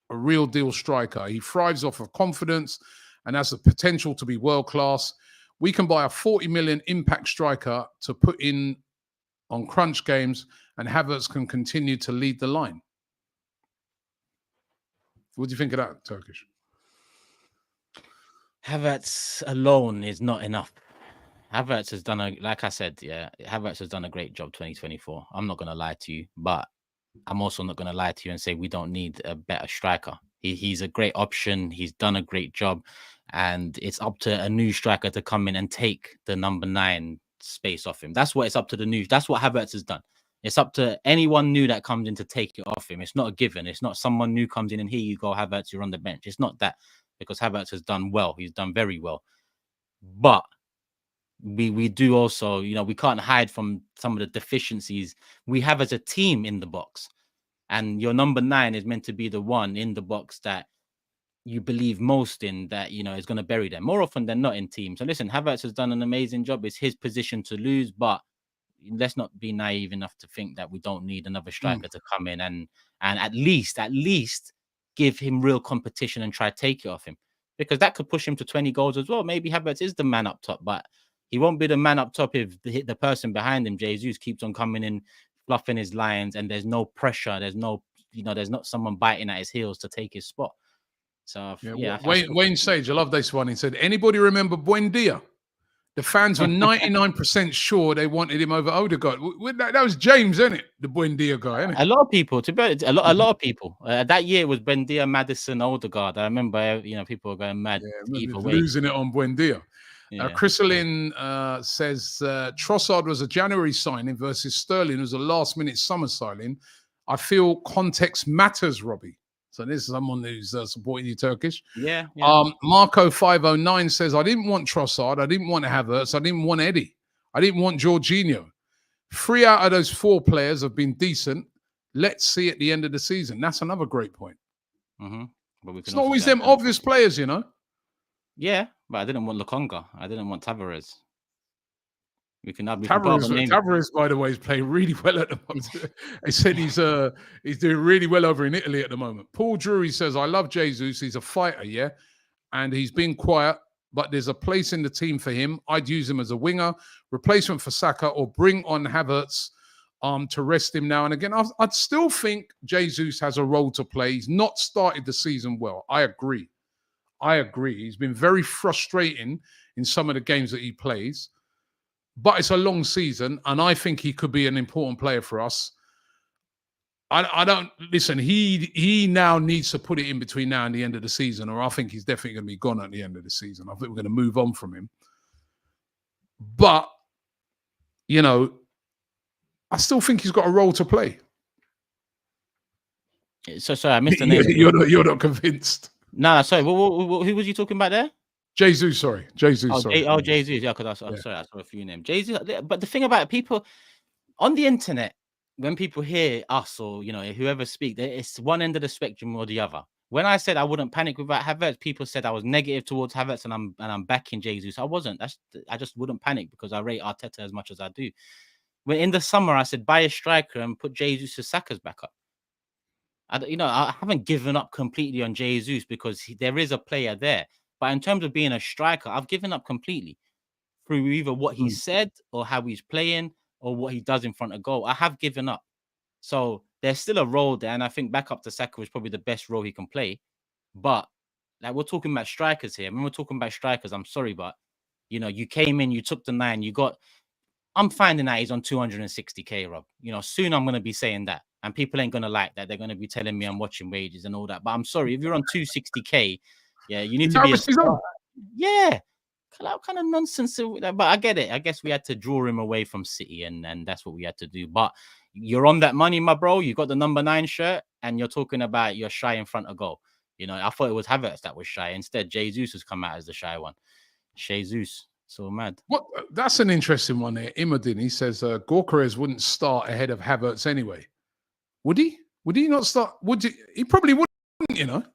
a real deal striker? He thrives off of confidence and has the potential to be world class. We can buy a 40 million impact striker to put in on crunch games, and Havertz can continue to lead the line. What do you think of that, Turkish? Havertz alone is not enough. Havertz has done like I said, Havertz has done a great job 2024. I'm not going to lie to you, but I'm also not going to lie to you and say we don't need a better striker. He's a great option. He's done a great job, and it's up to a new striker to come in and take the number 9 space off him. That's what it's up to the new. That's what Havertz has done. It's up to anyone new that comes in to take it off him. It's not a given. It's not someone new comes in and here you go, Havertz, you're on the bench. It's not that, because Havertz has done well. He's done very well. But we do also, you know, we can't hide from some of the deficiencies we have as a team in the box. And your number 9 is meant to be the one in the box that you believe most in, that, you know, is going to bury them more often than not in teams. So listen, Havertz has done an amazing job. It's his position to lose, but let's not be naive enough to think that we don't need another striker to come in and at least give him real competition and try to take it off him, because that could push him to 20 goals as well. Maybe Havertz is the man up top, but he won't be the man up top if the person behind him, Jesus, keeps on coming in, fluffing his lines, and there's no pressure. There's no, you know, there's not someone biting at his heels to take his spot. So Wayne Sage, I love this one. He said, anybody remember Buendia? The fans were 99% sure they wanted him over Odegaard. That was James, isn't it? The Buendia guy, isn't it? A lot of people, to be honest, a lot of people. That year it was Buendia, Maddison, Odegaard. I remember, you know, people were going mad. Losing it on Buendia. Chrysalin says Trossard was a January signing versus Sterling was a last-minute summer signing. I feel context matters, Robbie. So this is someone who's supporting you, Turkish. Yeah. Marco509 says, I didn't want Trossard. I didn't want Havertz. I didn't want Eddie. I didn't want Jorginho. 3 out of those 4 players have been decent. Let's see at the end of the season. That's another great point. But it's not always them obvious players, you know? Yeah, but I didn't want Lokonga. I didn't want Tavares. Tavares, by the way, is playing really well at the moment. They said he's doing really well over in Italy at the moment. Paul Drury says, I love Jesus. He's a fighter, yeah? And he's been quiet, but there's a place in the team for him. I'd use him as a winger, replacement for Saka, or bring on Havertz to rest him now and again. I'd still think Jesus has a role to play. He's not started the season well. I agree. He's been very frustrating in some of the games that he plays. But it's a long season, and I think he could be an important player for us. I don't listen. He now needs to put it in between now and the end of the season, or I think he's definitely going to be gone at the end of the season. I think we're going to move on from him. But you know, I still think he's got a role to play. So sorry, I missed the name. You're not convinced. No, sorry. Who was you talking about there? Jesus, sorry. Jesus, sorry. Jesus. Yeah, because I'm sorry, I saw a few names. Jesus. But the thing about it, people on the internet, when people hear us or, you know, whoever speak, it's one end of the spectrum or the other. When I said I wouldn't panic without Havertz, people said I was negative towards Havertz and I'm backing Jesus. I wasn't. I just wouldn't panic because I rate Arteta as much as I do. When in the summer I said buy a striker and put Jesus to Saka's backup. I haven't given up completely on Jesus because there is a player there. But in terms of being a striker, I've given up completely through either what he said or how he's playing. or what he does in front of goal. I have given up. So there's still a role there, and I think back up to Saka is probably the best role he can play. But like we're talking about strikers here. When we're talking about strikers, I'm sorry, but you came in, you took the 9, you got. I'm finding out he's on 260k, Rob. Soon I'm gonna be saying that, and people ain't gonna like that. They're gonna be telling me I'm watching wages and all that. But I'm sorry, if you're on 260k, yeah, you need to be a starter. Yeah. What kind of nonsense? But I get it. I guess we had to draw him away from City, and that's what we had to do. But you're on that money, my bro. You got the number 9 shirt, and you're talking about you're shy in front of goal. I thought it was Havertz that was shy. Instead, Jesus has come out as the shy one. Jesus, so mad. What? That's an interesting one there. Imodin, he says Gorkarez wouldn't start ahead of Havertz anyway. Would he? Would he not start? Would he? He probably wouldn't.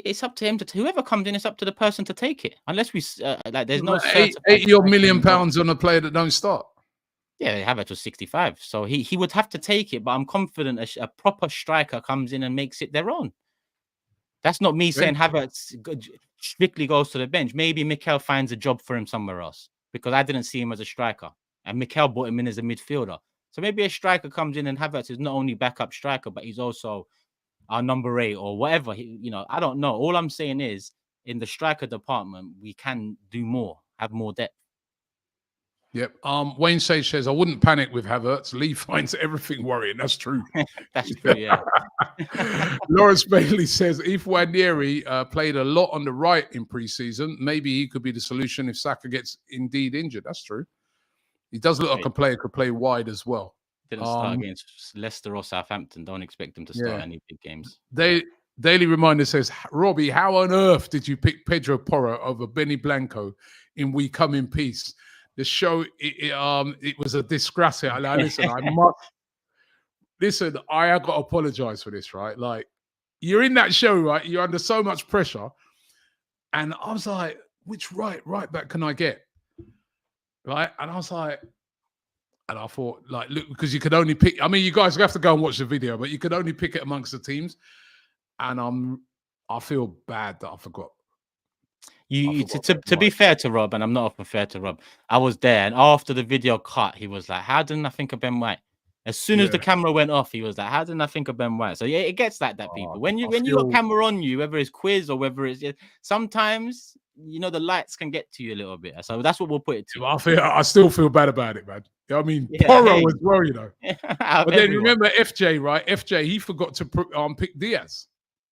It's up to him whoever comes in. It's up to the person to take it. Unless we there's no £80 million on a player that don't start. Yeah, Havertz was 65, so he would have to take it. But I'm confident a proper striker comes in and makes it their own. That's not me saying Havertz strictly goes to the bench. Maybe Mikel finds a job for him somewhere else, because I didn't see him as a striker, and Mikel brought him in as a midfielder. So maybe a striker comes in, and Havertz is not only backup striker, but he's also our number 8 or whatever. I don't know. All I'm saying is, in the striker department, we can do more, have more depth. Yep. Wayne Sage says, I wouldn't panic with Havertz. Lee finds everything worrying. That's true. That's true, yeah. Lawrence Bailey says, if Wanieri played a lot on the right in pre-season, maybe he could be the solution if Saka gets indeed injured. That's true. He does look like a player could play wide as well. Didn't start against Leicester or Southampton. Don't expect him to start any big games. Daily Reminder says, Robbie, how on earth did you pick Pedro Porro over Benny Blanco in We Come in Peace? The show, it was a disgrace. Listen, I have got to apologize for this, right? Like, you're in that show, right? You're under so much pressure. And I was like, which right back can I get? Right? And I was like, and I thought, like, look, because you could only pick, I mean, you guys have to go and watch the video, but you could only pick it amongst the teams. And I feel bad that I forgot. To be fair to Rob, and I'm not often fair to Rob, I was there, and after the video cut, he was like, how didn't I think of Ben White? As soon as the camera went off, he was like, how didn't I think of Ben White? So yeah, it gets like that, people. When you got camera on you, whether it's quiz or whether it's sometimes the lights can get to you a little bit. So that's what we'll put it to. I still feel bad about it, man. I mean, Porro as well, But then remember FJ, right? FJ, he forgot to pick Diaz.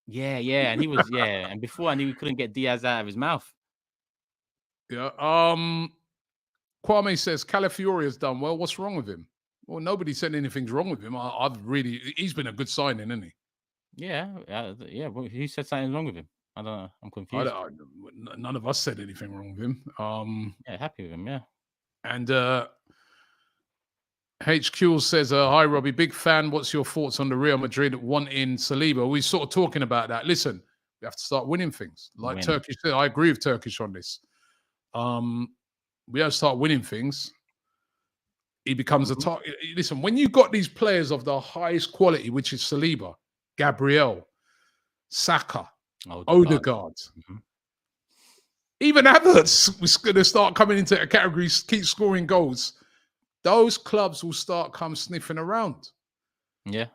Yeah, and he was and before I knew we couldn't get Diaz out of his mouth. Yeah. Kwame says Calafiori has done well. What's wrong with him? Well, nobody said anything's wrong with him. He's been a good signing, isn't he? Yeah. Well, who said something's wrong with him? I don't know. I'm confused. None of us said anything wrong with him. Happy with him. Yeah. And HQ says, hi, Robbie, big fan. What's your thoughts on the Real Madrid wanting Saliba? We're sort of talking about that. Listen, we have to start winning things. Like Turkish said, I agree with Turkish on this. We have to start winning things. He becomes a target. Listen, when you've got these players of the highest quality, which is Saliba, Gabriel, Saka, Odegaard, even Havertz was going to start coming into a category, keep scoring goals. Those clubs will start come sniffing around. Yeah.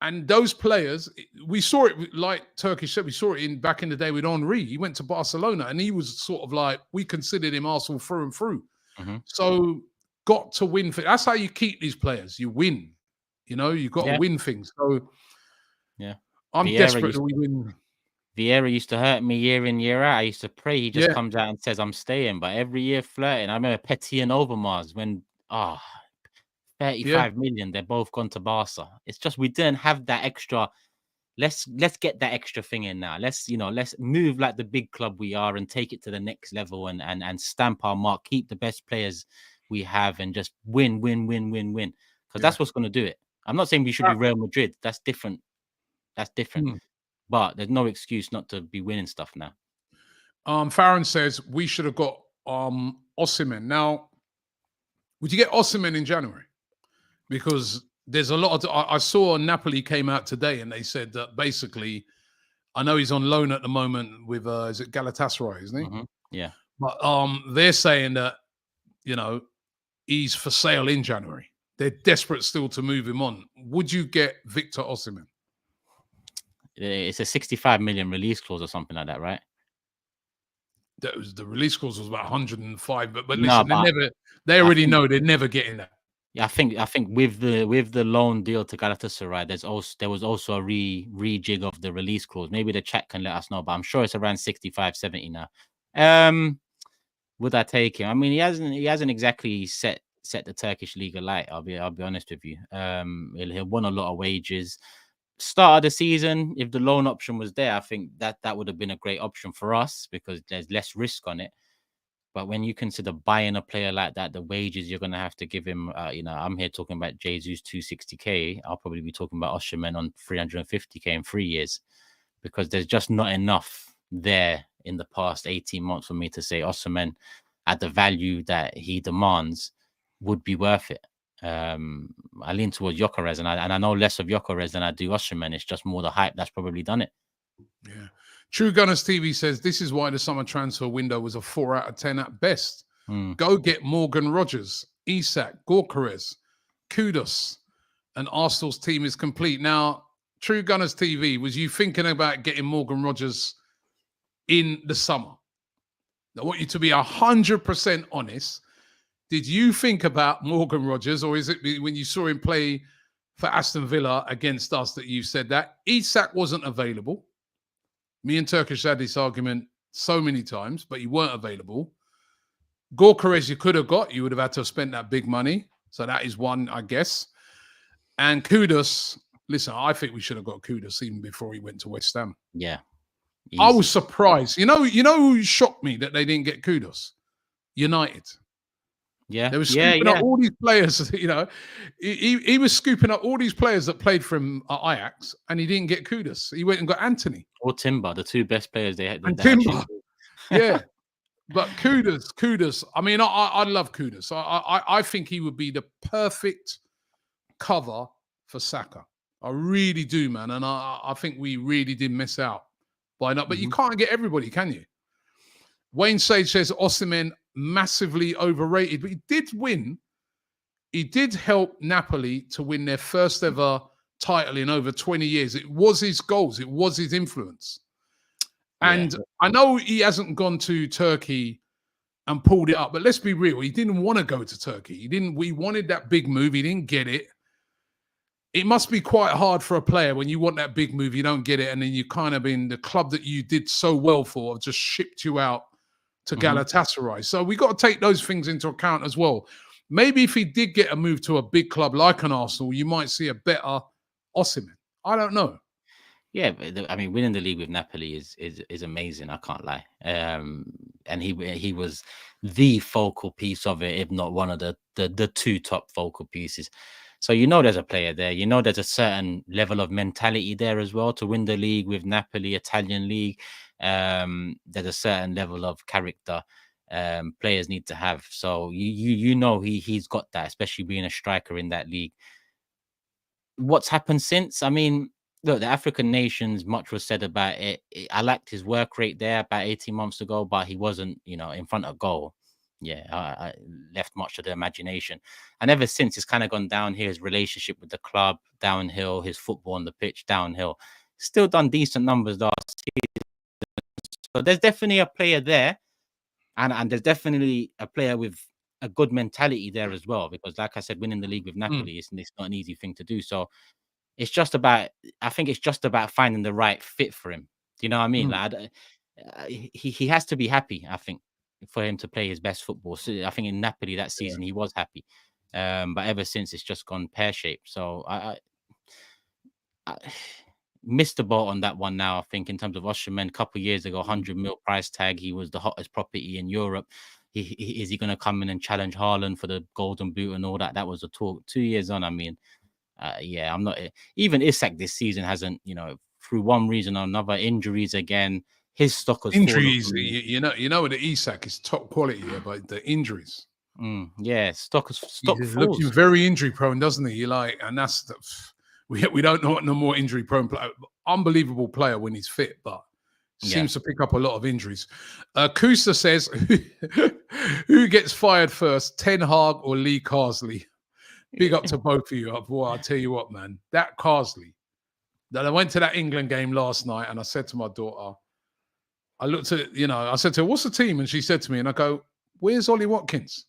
And those players, we saw it, like Turkish said, we saw it back in the day with Henry. He went to Barcelona and he was sort of like, we considered him Arsenal through and through. So got to win. That's how you keep these players. You win. You've got to win things. So I'm desperate that we win. Vieira used to hurt me year in, year out. I used to pray he just comes out and says, I'm staying. But every year flirting. I remember Petit and Overmars when, 35 million, they're both gone to Barca. It's just we didn't have that extra. Let's get that extra thing in now. Let's move like the big club we are and take it to the next level and stamp our mark, keep the best players we have and just win. Because that's what's going to do it. I'm not saying we should be Real Madrid. That's different. But there's no excuse not to be winning stuff now. Farron says we should have got Osimhen. Now, would you get Osimhen in January? Because there's a lot of... I saw Napoli came out today and they said that basically, I know he's on loan at the moment with, is it Galatasaray, isn't he? Yeah. But they're saying that, he's for sale in January. They're desperate still to move him on. Would you get Victor Osimhen? It's a 65 million release clause or something like that, right? That was the release clause was about 105. But No, listen, they already know they're never getting that. Yeah, I think with the loan deal to Galatasaray, there was also a rejig of the release clause. Maybe the chat can let us know, but I'm sure it's around 65, 70 now. Would I take him? I mean, he hasn't exactly set the Turkish league alight. I'll be honest with you. He'll won a lot of wages. Start of the season, if the loan option was there, I think that would have been a great option for us because there's less risk on it. But when you consider buying a player like that, the wages you're going to have to give him, I'm here talking about Jesus 260k. I'll probably be talking about Osimhen on 350k in 3 years because there's just not enough there in the past 18 months for me to say Osimhen at the value that he demands would be worth it. I lean towards Gyökeres, and I know less of Gyökeres than I do Osimhen. It's just more the hype that's probably done it. Yeah. True Gunners TV says this is why the summer transfer window was a 4 out of 10 at best. Go get Morgan Rogers, Isak, Gyökeres, Kudus, and Arsenal's team is complete. Now, True Gunners TV, was you thinking about getting Morgan Rogers in the summer? I want you to be 100% honest. Did you think about Morgan Rogers, or is it when you saw him play for Aston Villa against us that you said that? Isak wasn't available. Me and Turkish had this argument so many times, but you weren't available. Gyökeres you could have got. You would have had to have spent that big money. So that is one, I guess. And Kudus, listen, I think we should have got Kudus even before he went to West Ham. Yeah. Easy. I was surprised. You know who shocked me that they didn't get Kudus? United. Yeah. They were scooping up all these players, He was scooping up all these players that played for him at Ajax, and he didn't get Kudus. He went and got Anthony. Or Timber, the two best players they had. And Timber. Yeah. But Kudus. I mean, I love Kudus. I think he would be the perfect cover for Saka. I really do, man. And I think we really did miss out by not. But you can't get everybody, can you? Wayne Sage says Osimhen massively overrated, but he did win. He did help Napoli to win their first ever title in over 20 years. It was his goals. It was his influence. And I know he hasn't gone to Turkey and pulled it up, but let's be real. He didn't want to go to Turkey. We wanted that big move. He didn't get it. It must be quite hard for a player when you want that big move, you don't get it, and then you kind of in the club that you did so well for have just shipped you out to Galatasaray. So we got to take those things into account as well. Maybe if he did get a move to a big club like an Arsenal, you might see a better Osimhen. I don't know. Yeah, I mean, winning the league with Napoli is amazing. I can't lie. And he was the focal piece of it, if not one of the two top focal pieces. So there's a player there. There's a certain level of mentality there as well to win the league with Napoli, Italian league. There's a certain level of character players need to have. So he's got that, especially being a striker in that league. What's happened since? I mean, look, the African nations, much was said about it. I liked his work rate there about 18 months ago, but he wasn't, in front of goal. Yeah, I left much to the imagination. And ever since, it's kind of gone downhill. His relationship with the club, downhill. His football on the pitch, downhill. Still done decent numbers last season. So there's definitely a player there. And there's definitely a player with a good mentality there as well. Because like I said, winning the league with Napoli, it's not an easy thing to do. So I think it's just about finding the right fit for him. Do you know what I mean? Like, he has to be happy, I think, for him to play his best football. So I think in Napoli that season he was happy. But ever since it's just gone pear-shaped. So I missed the boat on that one now, I think, in terms of Osimhen. A couple of years ago, 100 mil price tag. He was the hottest property in Europe. Is he going to come in and challenge Haaland for the Golden Boot and all that? That was the talk. 2 years on, I mean, I'm not. Even Isak this season hasn't, through one reason or another, injuries again. His stock has injuries. The Isak is top quality here, but the injuries. Stock He's looking very injury prone, doesn't he? And that's we don't know no more injury prone player. Unbelievable player when he's fit, but Seems to pick up a lot of injuries. Kusa says, who gets fired first, Ten Hag or Lee Carsley? Big up to both of you. Boy, I'll tell you what, man. That Carsley. That I went to that England game last night and I said to my daughter, I looked at, I said to her, what's the team? And she said to me, and I go, where's Ollie Watkins?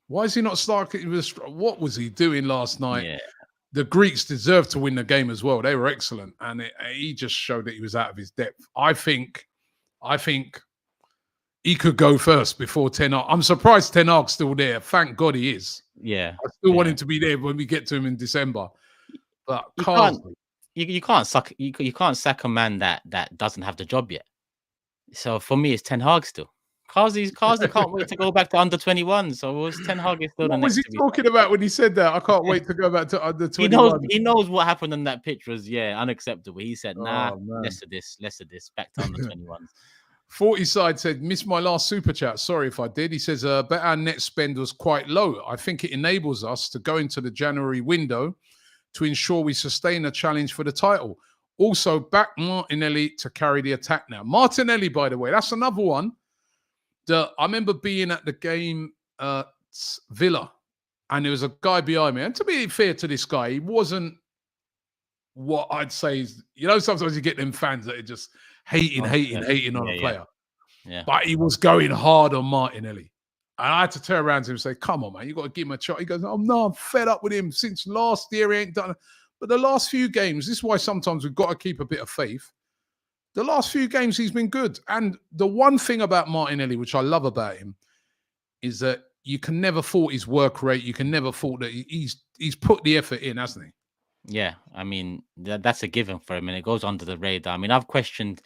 Why is he not starting? What was he doing last night? Yeah. The Greeks deserved to win the game as well. They were excellent. And he just showed that he was out of his depth. I think he could go first before Ten Hag. I'm surprised Ten Hag's still there. Thank God he is. Yeah. I still want him to be there when we get to him in December. But you can't sack a man that doesn't have the job yet. So for me, it's Ten Hag still. Carsley can't wait to go back to under 21. So it was Ten Hag is still the next. What was he talking about when he said that? I can't wait to go back to under 21. He knows what happened on that pitch was unacceptable. He said, less of this, back to under 21s. 40 side said, missed my last super chat. Sorry if I did. He says, bet our net spend was quite low. I think it enables us to go into the January window to ensure we sustain a challenge for the title. Also, back Martinelli to carry the attack now. Martinelli, by the way, that's another one. I remember being at the game at Villa, and there was a guy behind me. And to be fair to this guy, he wasn't what I'd say is, sometimes you get them fans that are just hating on a player. Yeah. But he was going hard on Martinelli. And I had to turn around to him and say, come on, man, you got to give him a shot. He goes, oh, no, I'm fed up with him. Since last year, he ain't done it. But the last few games, this is why sometimes we've got to keep a bit of faith. The last few games, he's been good. And the one thing about Martinelli, which I love about him, is that you can never fault his work rate. You can never fault that he's put the effort in, hasn't he? Yeah, I mean, that's a given for him, and it goes under the radar. I mean, I've questioned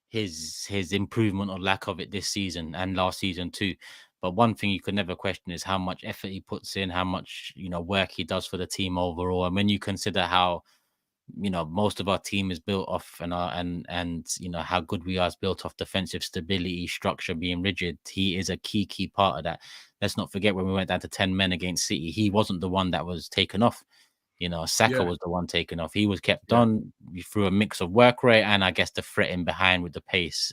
his improvement or lack of it this season and last season too. But one thing you could never question is how much effort he puts in, how much work he does for the team overall. And when you consider how most of our team is built off and how good we are is built off defensive stability, structure being rigid. He is a key part of that. Let's not forget when we went down to 10 men against City, he wasn't the one that was taken off. Saka was the one taken off. He was kept on through a mix of work rate and I guess the threat in behind with the pace.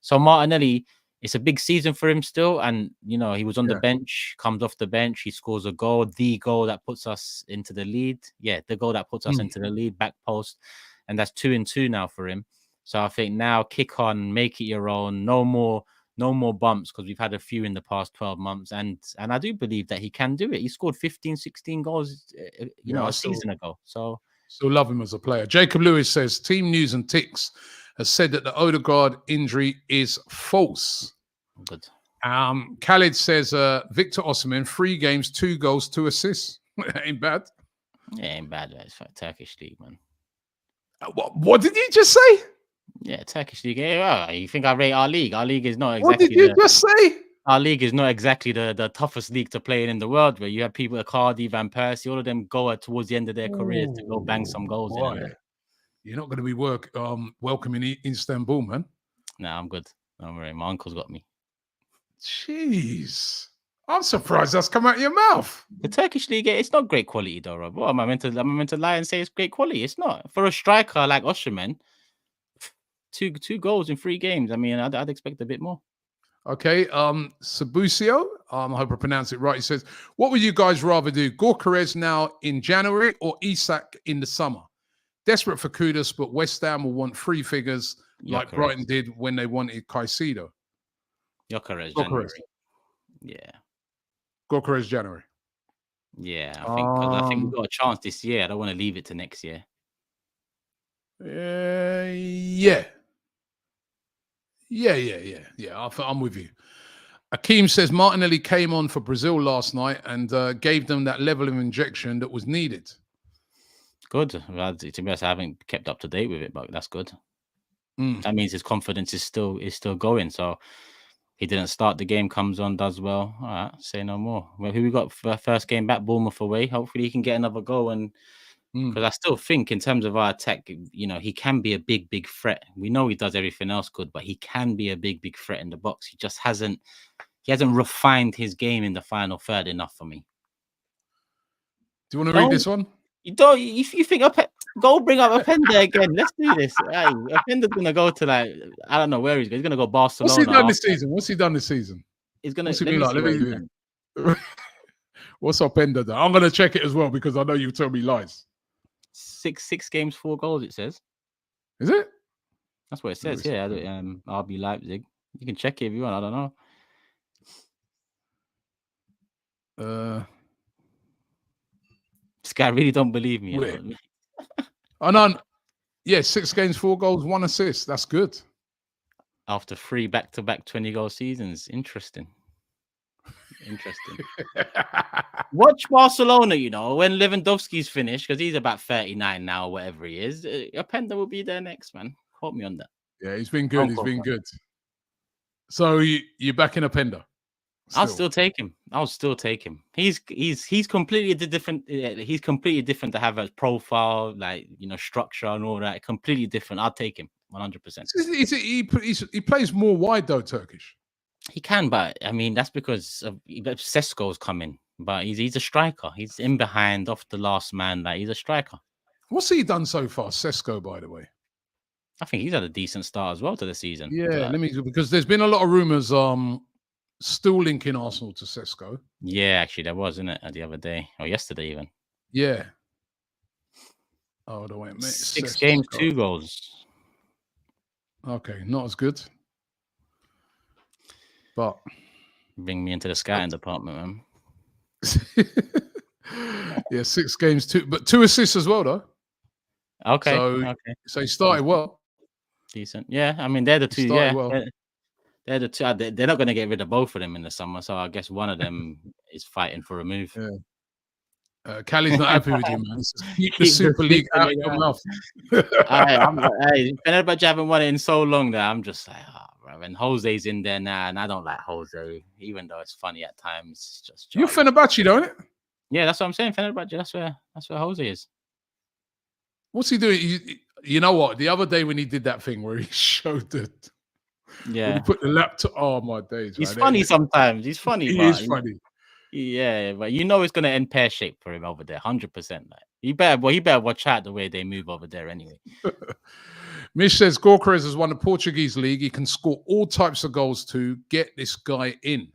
So Martinelli, it's a big season for him still. And, he was on the bench, comes off the bench. He scores a goal, the goal that puts us into the lead. Yeah, the goal that puts us into the lead, back post. And that's 2-2 now for him. So I think now kick on, make it your own. No more bumps because we've had a few in the past 12 months. And I do believe that he can do it. He scored 15, 16 goals, a season ago. So still love him as a player. Jacob Lewis says, Team News and Ticks has said that the Odegaard injury is false. Good. Khalid says, Victor Osimhen, 3 games, 2 goals, 2 assists. Ain't bad. Yeah, ain't bad. It's for Turkish league, man. What did you just say? Yeah, Turkish league. Yeah, you think I rate our league? Our league is not exactly. What did you just say? Our league is not exactly the toughest league to play in the world, where you have people like Cardi, Van Persie, all of them go towards the end of their careers to go bang some goals in. You're not going to be welcome in Istanbul, man. Nah, I'm good. Don't worry. My uncle's got me. Jeez. I'm surprised that's come out of your mouth. The Turkish league, it's not great quality though, Rob. What am I meant to lie and say it's great quality? It's not. For a striker like Osimhen, two goals in 3 games. I mean, I'd expect a bit more. Okay, Sabucio, I hope I pronounced it right. He says, what would you guys rather do? Gyökeres now in January or Isak in the summer? Desperate for Kudus, but West Ham will want 3 figures like Brighton did when they wanted Caicedo. Gyökeres, January. Yeah. Gyökeres, January. Yeah, I think we've got a chance this year. I don't want to leave it to next year. Yeah. I'm with you. Akeem says Martinelli came on for Brazil last night and gave them that level of injection that was needed. Good. To be honest, I haven't kept up to date with it, but that's good. That means his confidence is still going. So he didn't start the game, comes on, does well. All right, say no more. Well, who we got for first game back? Bournemouth away. Hopefully he can get another goal. And because I still think in terms of our attack, he can be a big threat. We know he does everything else good, but he can be a big threat in the box. He just hasn't refined his game in the final third enough for me. Do you want to read this one? You don't. If you think Go bring up Openda again. Let's do this. Hey, Openda's gonna go to like I don't know where he's going. He's gonna go Barcelona. What's he done this season? What's he done this season? He's gonna. What's he Let been me like? see what he's done. What's Openda done? I'm gonna check it as well because I know you tell me lies. 6 games, 4 goals. It says. Is it? That's what it says here. RB Leipzig. You can check it if you want. I don't know. This guy really don't believe me. You know? Oh no. Yeah, 6 games, 4 goals, 1 assist. That's good. After 3 back-to-back 20-goal seasons. Interesting. Watch Barcelona, you know, when Lewandowski's finished, because he's about 39 now, or whatever he is. Openda will be there next, man. Quote me on that. Yeah, he's been good. He's been good. So you're back in Openda? I'll still take him. He's completely different. He's completely different to have a profile, like, you know, structure and all that. Completely different. I'll take him 100%. He plays more wide though, Turkish. He can, but I mean that's because Sesko's coming. But he's a striker. He's in behind, off the last man. Like, he's a striker. What's he done so far, Sesko? By the way, I think he's had a decent start as well to the season. Yeah, because there's been a lot of rumors. Still linking Arsenal to Sesko. Yeah, actually, there was, isn't it, the other day or yesterday even. Yeah. Oh, the way, mate. 6 games, 2 goals. Okay, not as good. But bring me into the scouting department, man. Yeah, 6 games, 2 assists as well, though. Okay. So he started well. Decent. Yeah, I mean they're the two. Yeah, well. They're the two. They're not going to get rid of both of them in the summer, so I guess one of them is fighting for a move. Yeah. Callie's not happy with you, man. Keep the Super League out of your mouth. Fenerbahce haven't won it in so long that I'm just like, bro. And Jose's in there now, and I don't like Jose, even though it's funny at times. Just you're Fenerbahce, don't it? Yeah, that's what I'm saying. Fenerbahce. That's where Jose is. What's he doing? You know what? The other day when he did that thing where he showed it. Yeah. When he put the laptop. Oh my days. He's funny sometimes. He's funny. He is funny. Yeah, but you know it's gonna end pear-shaped for him over there, 100%. Like, he better watch out the way they move over there anyway. Mish says Gorkarez has won the Portuguese league. He can score all types of goals to get this guy in.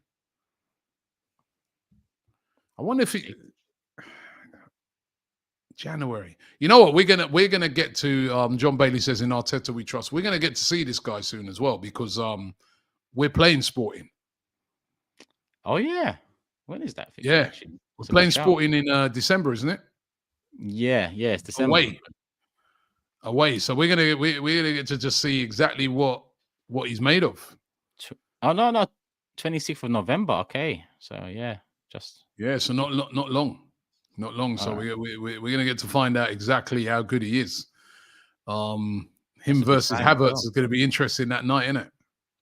I wonder if he January. You know what? We're gonna get to John Bailey says in Arteta we trust. We're gonna get to see this guy soon as well because we're playing Sporting. Oh yeah. When is that? Yeah, we're playing Sporting in December, isn't it? Yeah, it's December. Away. So we're gonna get to just see exactly what he's made of. Oh no, 26th of November. Okay, so so not long. So we're gonna get to find out exactly how good he is. Him versus Havertz is gonna be interesting that night, isn't it?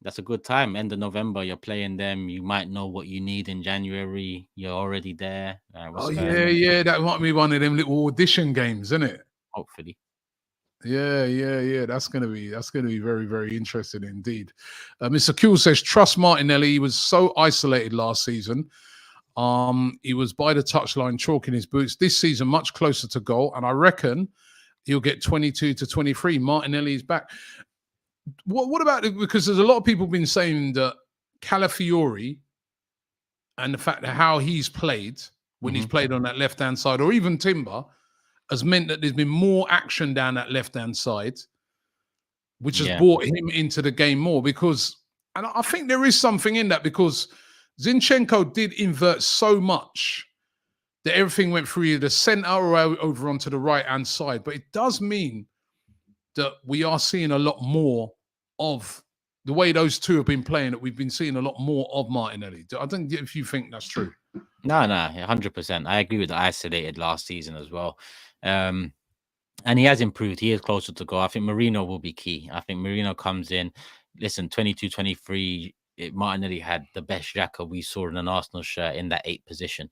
That's a good time. End of November, you're playing them. You might know what you need in January. You're already there. Yeah. That might be one of them little audition games, isn't it? Hopefully. Yeah. That's gonna be very, very interesting indeed. Mr. Kuhl says trust Martinelli. He was so isolated last season. He was by the touchline, chalking his boots. This season, much closer to goal, and I reckon he'll get 22 to 23. Martinelli is back. What about it? Because there's a lot of people been saying that Calafiori and the fact that how he's played when he's played on that left-hand side, or even Timber, has meant that there's been more action down that left-hand side, which has brought him into the game more. And I think there is something in that because Zinchenko did invert so much that everything went through either the center or over onto the right-hand side. But it does mean that we are seeing a lot more of the way those two have been playing, that we've been seeing a lot more of Martinelli. I don't know if you think that's true. No, 100%. I agree with the isolated last season as well. And he has improved. He is closer to goal. I think Marino will be key. I think Marino comes in. Listen, 22, 23, Martinelli had the best Xhaka we saw in an Arsenal shirt in that 8th position.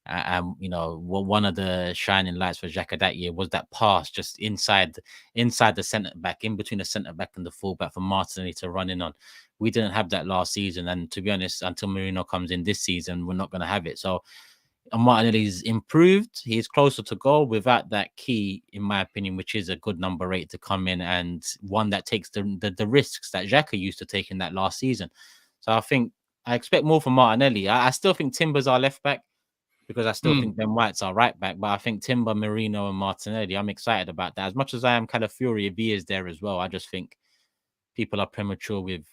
And you know, one of the shining lights for Xhaka that year was that pass just inside the centre back, in between the centre back and the full back for Martinelli to run in on. We didn't have that last season, and to be honest, until Marino comes in this season, we're not going to have it. So Martinelli's improved. He's closer to goal without that key, in my opinion, which is a good number 8 to come in and one that takes the risks that Xhaka used to take in that last season. So I think I expect more from Martinelli. I still think Timber's our left back because I still think Ben White's our right back. But I think Timber, Merino, and Martinelli, I'm excited about that. As much as I am Calafiori if he is there as well, I just think people are premature with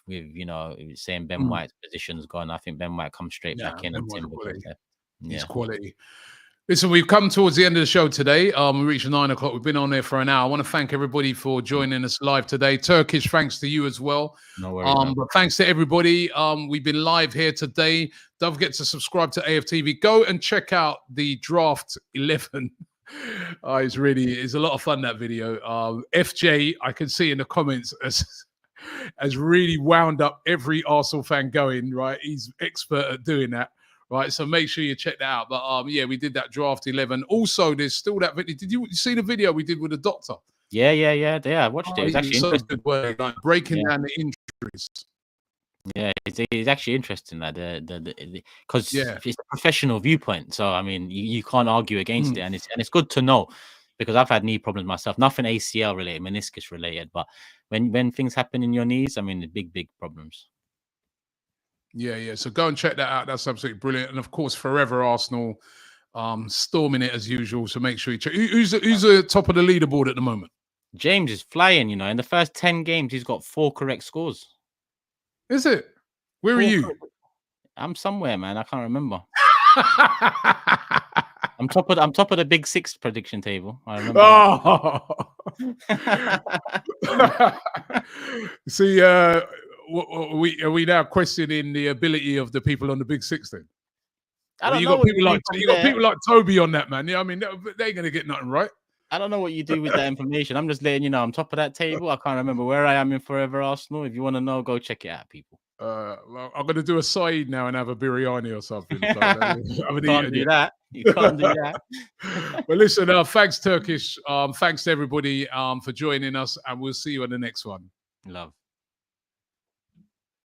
saying Ben White's position's gone. I think Ben White comes straight back in and Timber goes there. He's quality. Listen, we've come towards the end of the show today. We reached 9 o'clock. We've been on there for an hour. I want to thank everybody for joining us live today. Turkish, thanks to you as well. No worries. But thanks to everybody. We've been live here today. Don't forget to subscribe to AFTV. Go and check out the draft 11. It's a lot of fun, that video. FJ, I can see in the comments has really wound up every Arsenal fan going, right? He's expert at doing that. Right, so make sure you check that out. But yeah, we did that draft 11. Also, there's still that video. Did you see the video we did with the doctor? Yeah. I watched it. It was actually interesting. Good work, like breaking down the injuries. Yeah, it's actually interesting that because it's a professional viewpoint. So I mean, you can't argue against it, and it's good to know because I've had knee problems myself. Nothing ACL related, meniscus related, but when things happen in your knees, I mean, the big problems. Yeah. So go and check that out. That's absolutely brilliant. And of course, Forever Arsenal, storming it as usual. So make sure you check. Who's the top of the leaderboard at the moment? James is flying. In the first 10 games, he's got 4 correct scores. Is it? Where are you? I'm somewhere, man. I can't remember. I'm top of the Big 6 prediction table. I remember. See, are we now questioning the ability of the people on the Big 6 then? You got people like Toby on that, man. Yeah, I mean, they're gonna get nothing right. I don't know what you do with that information. I'm just letting you know I'm top of that table. I can't remember where I am in Forever Arsenal. If you want to know, go check it out, people. Well, I'm gonna do a side now and have a biryani or something. So, you can't do that. You can't do that. Well, listen, thanks, Turkish. Thanks to everybody for joining us, and we'll see you on the next one. Love.